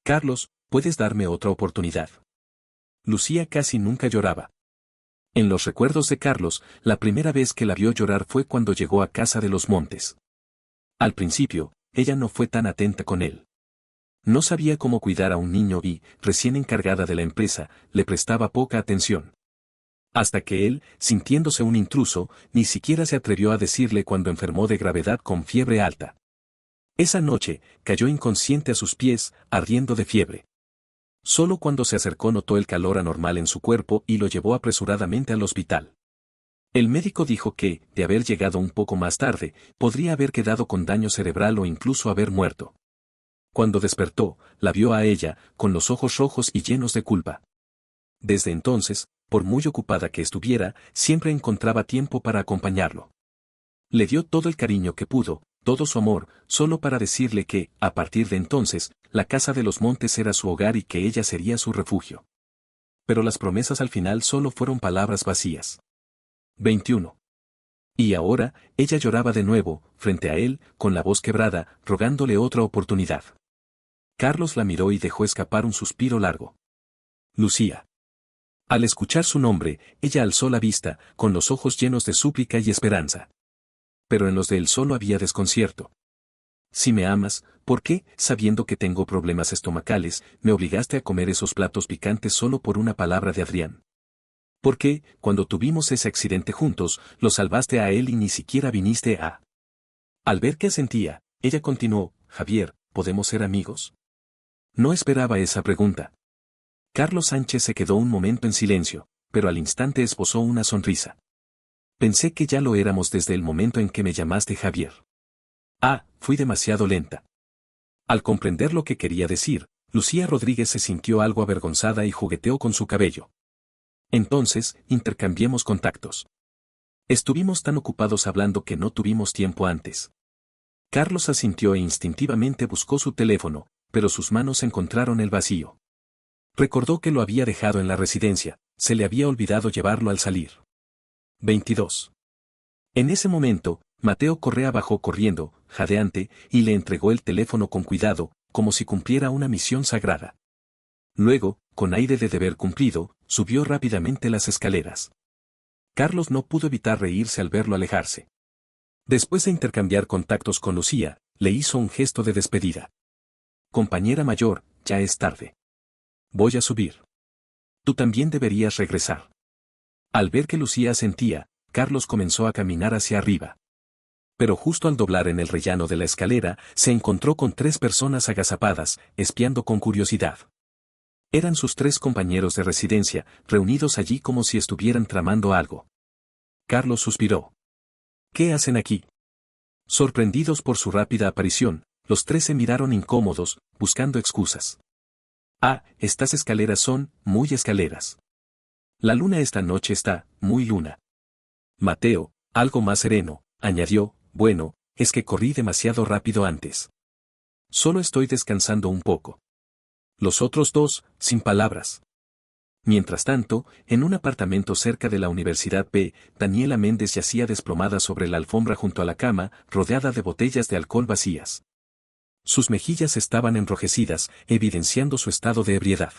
Carlos, ¿puedes darme otra oportunidad?». Lucía casi nunca lloraba. En los recuerdos de Carlos, la primera vez que la vio llorar fue cuando llegó a casa de los Montes. Al principio, ella no fue tan atenta con él. No sabía cómo cuidar a un niño y, recién encargada de la empresa, le prestaba poca atención. Hasta que él, sintiéndose un intruso, ni siquiera se atrevió a decirle cuando enfermó de gravedad con fiebre alta. Esa noche, cayó inconsciente a sus pies, ardiendo de fiebre. Solo cuando se acercó notó el calor anormal en su cuerpo y lo llevó apresuradamente al hospital. El médico dijo que, de haber llegado un poco más tarde, podría haber quedado con daño cerebral o incluso haber muerto. Cuando despertó, la vio a ella, con los ojos rojos y llenos de culpa. Desde entonces, por muy ocupada que estuviera, siempre encontraba tiempo para acompañarlo. Le dio todo el cariño que pudo, todo su amor, solo para decirle que, a partir de entonces, la casa de los Montes era su hogar y que ella sería su refugio. Pero las promesas al final solo fueron palabras vacías. 21. Y ahora, ella lloraba de nuevo, frente a él, con la voz quebrada, rogándole otra oportunidad. Carlos la miró y dejó escapar un suspiro largo. «Lucía». Al escuchar su nombre, ella alzó la vista, con los ojos llenos de súplica y esperanza. Pero en los de él solo había desconcierto. «Si me amas, ¿por qué, sabiendo que tengo problemas estomacales, me obligaste a comer esos platos picantes solo por una palabra de Adrián? ¿Por qué, cuando tuvimos ese accidente juntos, lo salvaste a él y ni siquiera viniste a...?» Al ver que asentía, ella continuó: «Javier, ¿podemos ser amigos?». No esperaba esa pregunta. Carlos Sánchez se quedó un momento en silencio, pero al instante esbozó una sonrisa. «Pensé que ya lo éramos desde el momento en que me llamaste Javier». «Ah, fui demasiado lenta». Al comprender lo que quería decir, Lucía Rodríguez se sintió algo avergonzada y jugueteó con su cabello. «Entonces, intercambiemos contactos». Estuvimos tan ocupados hablando que no tuvimos tiempo antes. Carlos asintió e instintivamente buscó su teléfono, pero sus manos encontraron el vacío. Recordó que lo había dejado en la residencia, se le había olvidado llevarlo al salir. 22. En ese momento, Mateo Correa bajó corriendo, jadeante, y le entregó el teléfono con cuidado, como si cumpliera una misión sagrada. Luego, con aire de deber cumplido, subió rápidamente las escaleras. Carlos no pudo evitar reírse al verlo alejarse. Después de intercambiar contactos con Lucía, le hizo un gesto de despedida. Compañera mayor, ya es tarde. Voy a subir. Tú también deberías regresar. Al ver que Lucía asentía, Carlos comenzó a caminar hacia arriba. Pero justo al doblar en el rellano de la escalera, se encontró con 3 personas agazapadas, espiando con curiosidad. Eran sus 3 compañeros de residencia, reunidos allí como si estuvieran tramando algo. Carlos suspiró. ¿Qué hacen aquí? Sorprendidos por su rápida aparición, los 3 se miraron incómodos, buscando excusas. Ah, estas escaleras son, muy escaleras. La luna esta noche está, muy luna. Mateo, algo más sereno, añadió, bueno, es que corrí demasiado rápido antes. Solo estoy descansando un poco. Los otros 2, sin palabras. Mientras tanto, en un apartamento cerca de la Universidad P, Daniela Méndez yacía desplomada sobre la alfombra junto a la cama, rodeada de botellas de alcohol vacías. Sus mejillas estaban enrojecidas, evidenciando su estado de ebriedad.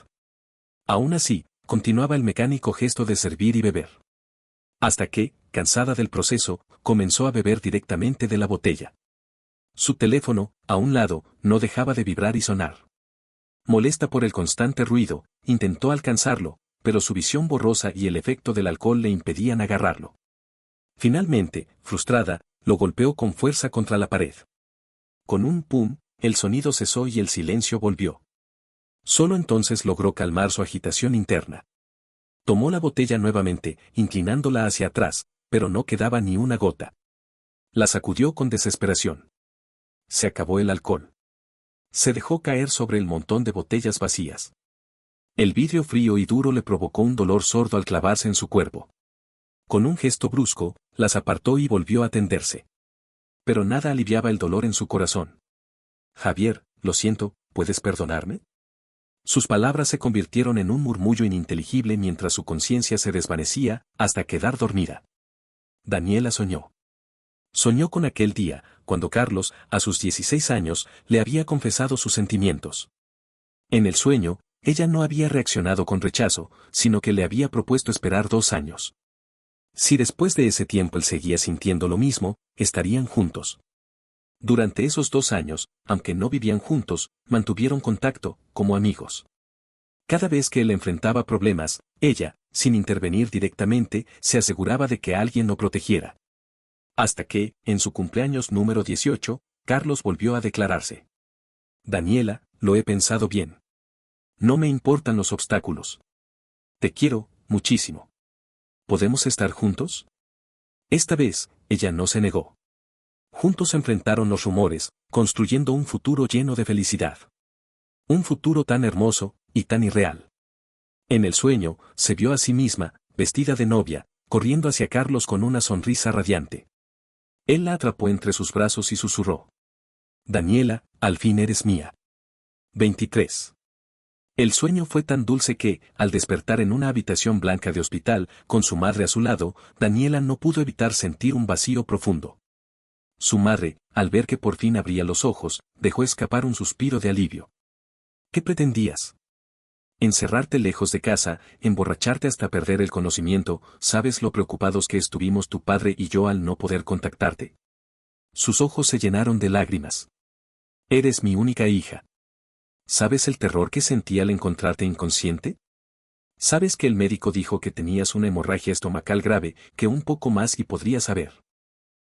Aún así, continuaba el mecánico gesto de servir y beber. Hasta que, cansada del proceso, comenzó a beber directamente de la botella. Su teléfono, a un lado, no dejaba de vibrar y sonar. Molesta por el constante ruido, intentó alcanzarlo, pero su visión borrosa y el efecto del alcohol le impedían agarrarlo. Finalmente, frustrada, lo golpeó con fuerza contra la pared. Con un pum, el sonido cesó y el silencio volvió. Solo entonces logró calmar su agitación interna. Tomó la botella nuevamente, inclinándola hacia atrás, pero no quedaba ni una gota. La sacudió con desesperación. Se acabó el alcohol. Se dejó caer sobre el montón de botellas vacías. El vidrio frío y duro le provocó un dolor sordo al clavarse en su cuerpo. Con un gesto brusco, las apartó y volvió a tenderse. Pero nada aliviaba el dolor en su corazón. Javier, lo siento, ¿puedes perdonarme? Sus palabras se convirtieron en un murmullo ininteligible mientras su conciencia se desvanecía, hasta quedar dormida. Daniela soñó. Soñó con aquel día, cuando Carlos, a sus 16 años, le había confesado sus sentimientos. En el sueño, ella no había reaccionado con rechazo, sino que le había propuesto esperar 2 años. Si después de ese tiempo él seguía sintiendo lo mismo, estarían juntos. Durante esos 2 años, aunque no vivían juntos, mantuvieron contacto, como amigos. Cada vez que él enfrentaba problemas, ella, sin intervenir directamente, se aseguraba de que alguien lo protegiera. Hasta que, en su cumpleaños número 18, Carlos volvió a declararse. Daniela, lo he pensado bien. No me importan los obstáculos. Te quiero, muchísimo. ¿Podemos estar juntos? Esta vez, ella no se negó. Juntos enfrentaron los rumores, construyendo un futuro lleno de felicidad. Un futuro tan hermoso, y tan irreal. En el sueño, se vio a sí misma, vestida de novia, corriendo hacia Carlos con una sonrisa radiante. Él la atrapó entre sus brazos y susurró. Daniela, al fin eres mía. 23. El sueño fue tan dulce que, al despertar en una habitación blanca de hospital, con su madre a su lado, Daniela no pudo evitar sentir un vacío profundo. Su madre, al ver que por fin abría los ojos, dejó escapar un suspiro de alivio. ¿Qué pretendías? Encerrarte lejos de casa, emborracharte hasta perder el conocimiento, ¿sabes lo preocupados que estuvimos tu padre y yo al no poder contactarte? Sus ojos se llenaron de lágrimas. Eres mi única hija. ¿Sabes el terror que sentí al encontrarte inconsciente? ¿Sabes que el médico dijo que tenías una hemorragia estomacal grave, que un poco más y podrías saber?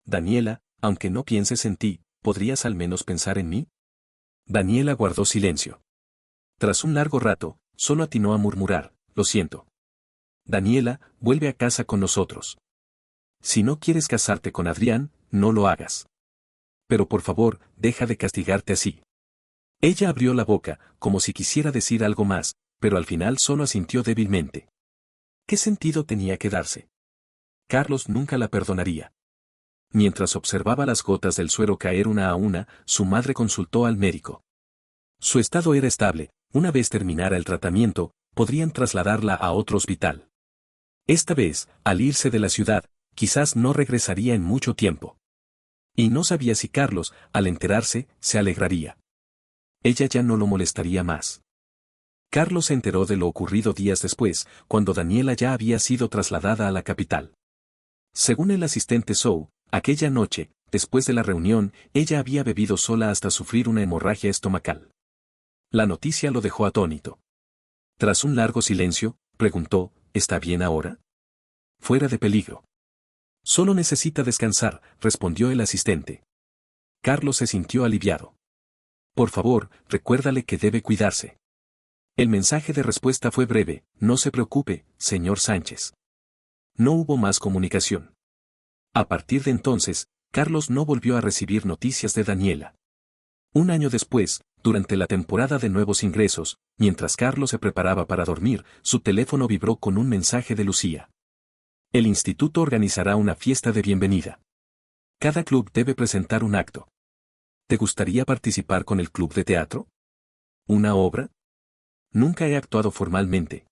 Daniela, aunque no pienses en ti, ¿podrías al menos pensar en mí? Daniela guardó silencio. Tras un largo rato, solo atinó a murmurar, lo siento. Daniela, vuelve a casa con nosotros. Si no quieres casarte con Adrián, no lo hagas. Pero por favor, deja de castigarte así. Ella abrió la boca, como si quisiera decir algo más, pero al final solo asintió débilmente. ¿Qué sentido tenía que darse? Carlos nunca la perdonaría. Mientras observaba las gotas del suero caer una a una, su madre consultó al médico. Su estado era estable, una vez terminara el tratamiento, podrían trasladarla a otro hospital. Esta vez, al irse de la ciudad, quizás no regresaría en mucho tiempo. Y no sabía si Carlos, al enterarse, se alegraría. Ella ya no lo molestaría más. Carlos se enteró de lo ocurrido días después, cuando Daniela ya había sido trasladada a la capital. Según el asistente Sou, aquella noche, después de la reunión, ella había bebido sola hasta sufrir una hemorragia estomacal. La noticia lo dejó atónito. Tras un largo silencio, preguntó, ¿está bien ahora? Fuera de peligro. Solo necesita descansar, respondió el asistente. Carlos se sintió aliviado. Por favor, recuérdale que debe cuidarse. El mensaje de respuesta fue breve, no se preocupe, señor Sánchez. No hubo más comunicación. A partir de entonces, Carlos no volvió a recibir noticias de Daniela. Un año después, durante la temporada de nuevos ingresos, mientras Carlos se preparaba para dormir, su teléfono vibró con un mensaje de Lucía. El instituto organizará una fiesta de bienvenida. Cada club debe presentar un acto. ¿Te gustaría participar con el club de teatro? ¿Una obra? Nunca he actuado formalmente.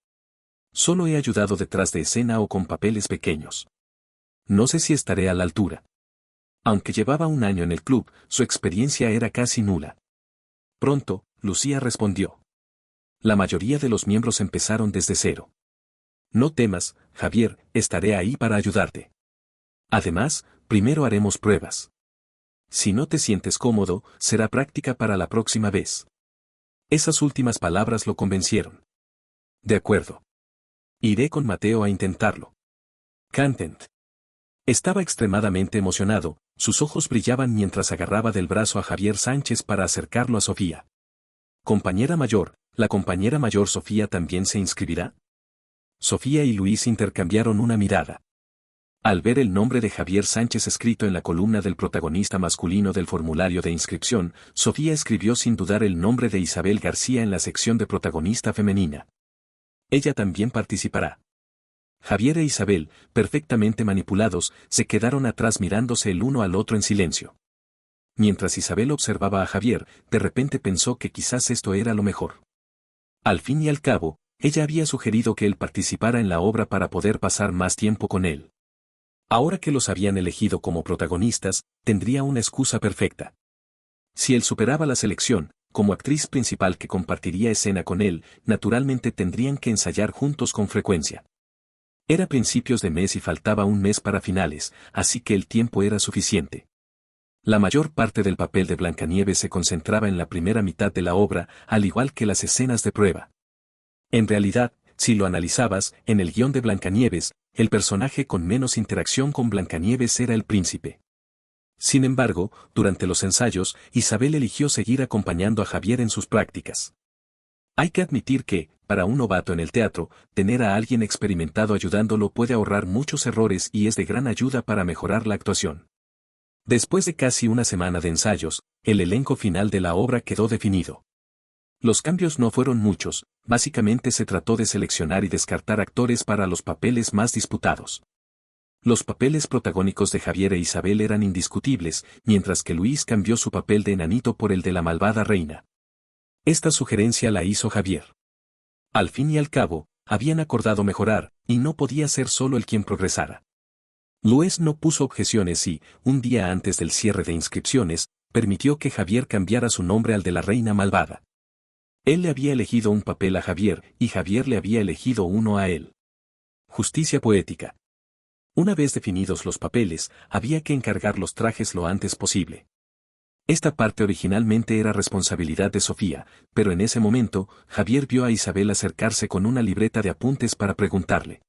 Solo he ayudado detrás de escena o con papeles pequeños. No sé si estaré a la altura. Aunque llevaba un año en el club, su experiencia era casi nula. Pronto, Lucía respondió. La mayoría de los miembros empezaron desde cero. No temas, Javier, estaré ahí para ayudarte. Además, primero haremos pruebas. Si no te sientes cómodo, será práctica para la próxima vez. Esas últimas palabras lo convencieron. De acuerdo. Iré con Mateo a intentarlo. Content. Estaba extremadamente emocionado, sus ojos brillaban mientras agarraba del brazo a Javier Sánchez para acercarlo a Sofía. Compañera mayor, ¿la compañera mayor Sofía también se inscribirá? Sofía y Luis intercambiaron una mirada. Al ver el nombre de Javier Sánchez escrito en la columna del protagonista masculino del formulario de inscripción, Sofía escribió sin dudar el nombre de Isabel García en la sección de protagonista femenina. Ella también participará. Javier e Isabel, perfectamente manipulados, se quedaron atrás mirándose el uno al otro en silencio. Mientras Isabel observaba a Javier, de repente pensó que quizás esto era lo mejor. Al fin y al cabo, ella había sugerido que él participara en la obra para poder pasar más tiempo con él. Ahora que los habían elegido como protagonistas, tendría una excusa perfecta. Si él superaba la selección, como actriz principal que compartiría escena con él, naturalmente tendrían que ensayar juntos con frecuencia. Era principios de mes y faltaba un mes para finales, así que el tiempo era suficiente. La mayor parte del papel de Blancanieves se concentraba en la primera mitad de la obra, al igual que las escenas de prueba. En realidad, si lo analizabas, en el guión de Blancanieves, el personaje con menos interacción con Blancanieves era el príncipe. Sin embargo, durante los ensayos, Isabel eligió seguir acompañando a Javier en sus prácticas. Hay que admitir que, para un novato en el teatro, tener a alguien experimentado ayudándolo puede ahorrar muchos errores y es de gran ayuda para mejorar la actuación. Después de casi una semana de ensayos, el elenco final de la obra quedó definido. Los cambios no fueron muchos, básicamente se trató de seleccionar y descartar actores para los papeles más disputados. Los papeles protagónicos de Javier e Isabel eran indiscutibles, mientras que Luis cambió su papel de enanito por el de la malvada reina. Esta sugerencia la hizo Javier. Al fin y al cabo, habían acordado mejorar, y no podía ser solo el quien progresara. Luis no puso objeciones y, un día antes del cierre de inscripciones, permitió que Javier cambiara su nombre al de la reina malvada. Él le había elegido un papel a Javier, y Javier le había elegido uno a él. Justicia poética. Una vez definidos los papeles, había que encargar los trajes lo antes posible. Esta parte originalmente era responsabilidad de Sofía, pero en ese momento, Javier vio a Isabel acercarse con una libreta de apuntes para preguntarle.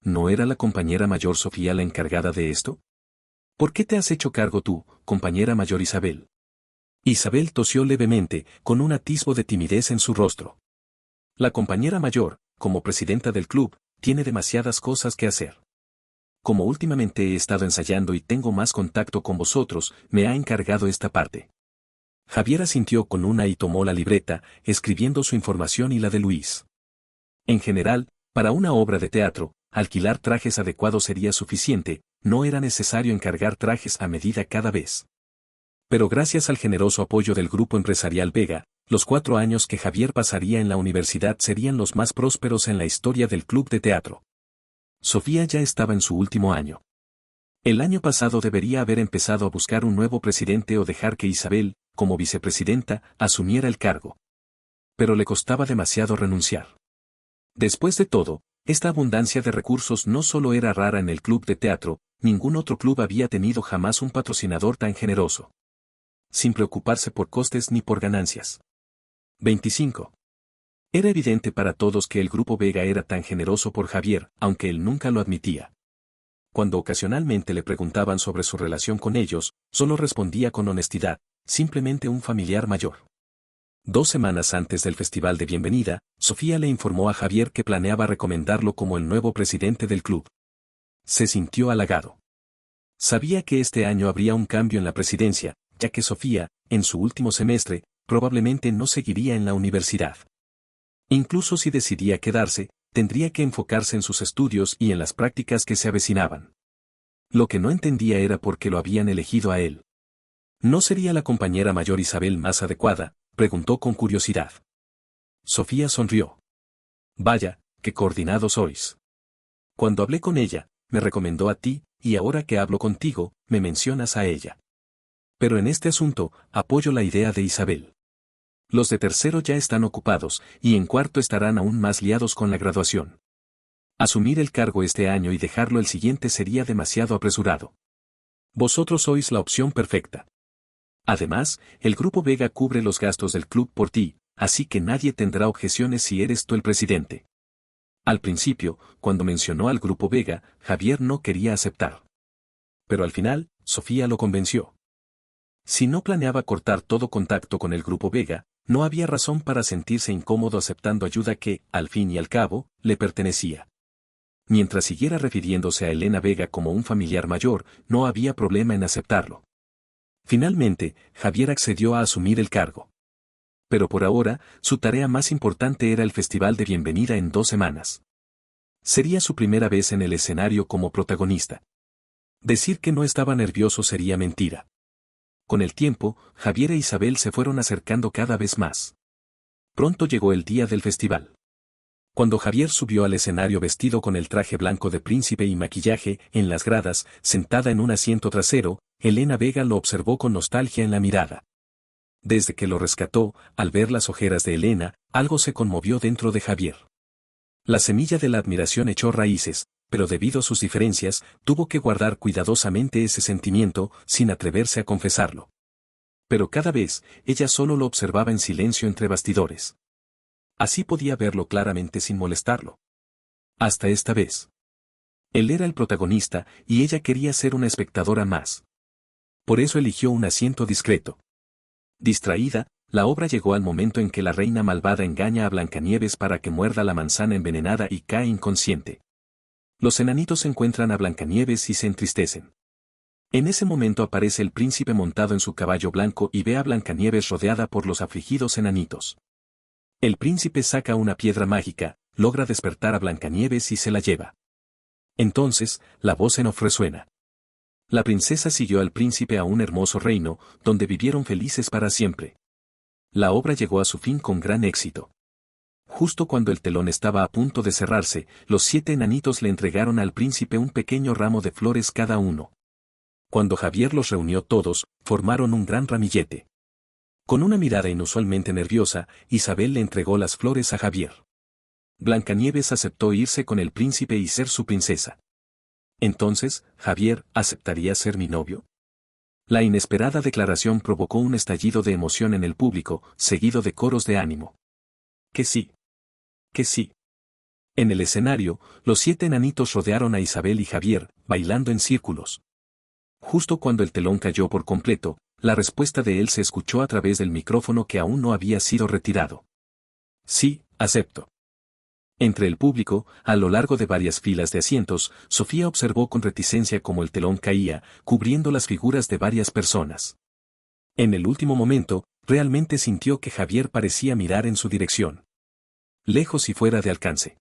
¿No era la compañera mayor Sofía la encargada de esto? ¿Por qué te has hecho cargo tú, compañera mayor Isabel? Isabel tosió levemente, con un atisbo de timidez en su rostro. La compañera mayor, como presidenta del club, tiene demasiadas cosas que hacer. Como últimamente he estado ensayando y tengo más contacto con vosotros, me ha encargado esta parte. Javier asintió con una y tomó la libreta, escribiendo su información y la de Luis. En general, para una obra de teatro, alquilar trajes adecuados sería suficiente, no era necesario encargar trajes a medida cada vez. Pero gracias al generoso apoyo del grupo empresarial Vega, los 4 años que Javier pasaría en la universidad serían los más prósperos en la historia del club de teatro. Sofía ya estaba en su último año. El año pasado debería haber empezado a buscar un nuevo presidente o dejar que Isabel, como vicepresidenta, asumiera el cargo. Pero le costaba demasiado renunciar. Después de todo, Esta abundancia de recursos no solo era rara en el club de teatro, ningún otro club había tenido jamás un patrocinador tan generoso. Sin preocuparse por costes ni por ganancias. 25. Era evidente para todos que el Grupo Vega era tan generoso por Javier, aunque él nunca lo admitía. Cuando ocasionalmente le preguntaban sobre su relación con ellos, solo respondía con honestidad, simplemente un familiar mayor. 2 semanas antes del festival de bienvenida, Sofía le informó a Javier que planeaba recomendarlo como el nuevo presidente del club. Se sintió halagado. Sabía que este año habría un cambio en la presidencia, ya que Sofía, en su último semestre, probablemente no seguiría en la universidad. Incluso si decidía quedarse, tendría que enfocarse en sus estudios y en las prácticas que se avecinaban. Lo que no entendía era por qué lo habían elegido a él. ¿No sería la compañera mayor Isabel más adecuada?, preguntó con curiosidad. Sofía sonrió. Vaya, qué coordinados sois. Cuando hablé con ella, me recomendó a ti, y ahora que hablo contigo, me mencionas a ella. Pero en este asunto, apoyo la idea de Isabel. Los de tercero ya están ocupados, y en cuarto estarán aún más liados con la graduación. Asumir el cargo este año y dejarlo el siguiente sería demasiado apresurado. Vosotros sois la opción perfecta. Además, el Grupo Vega cubre los gastos del club por ti, así que nadie tendrá objeciones si eres tú el presidente. Al principio, cuando mencionó al Grupo Vega, Javier no quería aceptar. Pero al final, Sofía lo convenció. Si no planeaba cortar todo contacto con el Grupo Vega, no había razón para sentirse incómodo aceptando ayuda que, al fin y al cabo, le pertenecía. Mientras siguiera refiriéndose a Elena Vega como un familiar mayor, no había problema en aceptarlo. Finalmente, Javier accedió a asumir el cargo. Pero por ahora, su tarea más importante era el festival de bienvenida en 2 semanas. Sería su primera vez en el escenario como protagonista. Decir que no estaba nervioso sería mentira. Con el tiempo, Javier e Isabel se fueron acercando cada vez más. Pronto llegó el día del festival. Cuando Javier subió al escenario vestido con el traje blanco de príncipe y maquillaje, en las gradas, sentada en un asiento trasero, Elena Vega lo observó con nostalgia en la mirada. Desde que lo rescató, al ver las ojeras de Elena, algo se conmovió dentro de Javier. La semilla de la admiración echó raíces, pero debido a sus diferencias, tuvo que guardar cuidadosamente ese sentimiento, sin atreverse a confesarlo. Pero cada vez, ella solo lo observaba en silencio entre bastidores. Así podía verlo claramente sin molestarlo. Hasta esta vez. Él era el protagonista, y ella quería ser una espectadora más. Por eso eligió un asiento discreto. Distraída, la obra llegó al momento en que la reina malvada engaña a Blancanieves para que muerda la manzana envenenada y cae inconsciente. Los enanitos encuentran a Blancanieves y se entristecen. En ese momento aparece el príncipe montado en su caballo blanco y ve a Blancanieves rodeada por los afligidos enanitos. El príncipe saca una piedra mágica, logra despertar a Blancanieves y se la lleva. Entonces, la voz en off resuena. La princesa siguió al príncipe a un hermoso reino, donde vivieron felices para siempre. La obra llegó a su fin con gran éxito. Justo cuando el telón estaba a punto de cerrarse, los 7 enanitos le entregaron al príncipe un pequeño ramo de flores cada uno. Cuando Javier los reunió todos, formaron un gran ramillete. Con una mirada inusualmente nerviosa, Isabel le entregó las flores a Javier. Blancanieves aceptó irse con el príncipe y ser su princesa. Entonces, ¿Javier aceptaría ser mi novio? La inesperada declaración provocó un estallido de emoción en el público, seguido de coros de ánimo. Que sí. Que sí. En el escenario, los 7 enanitos rodearon a Isabel y Javier, bailando en círculos. Justo cuando el telón cayó por completo, la respuesta de él se escuchó a través del micrófono que aún no había sido retirado. Sí, acepto. Entre el público, a lo largo de varias filas de asientos, Sofía observó con reticencia cómo el telón caía, cubriendo las figuras de varias personas. En el último momento, realmente sintió que Javier parecía mirar en su dirección. Lejos y fuera de alcance.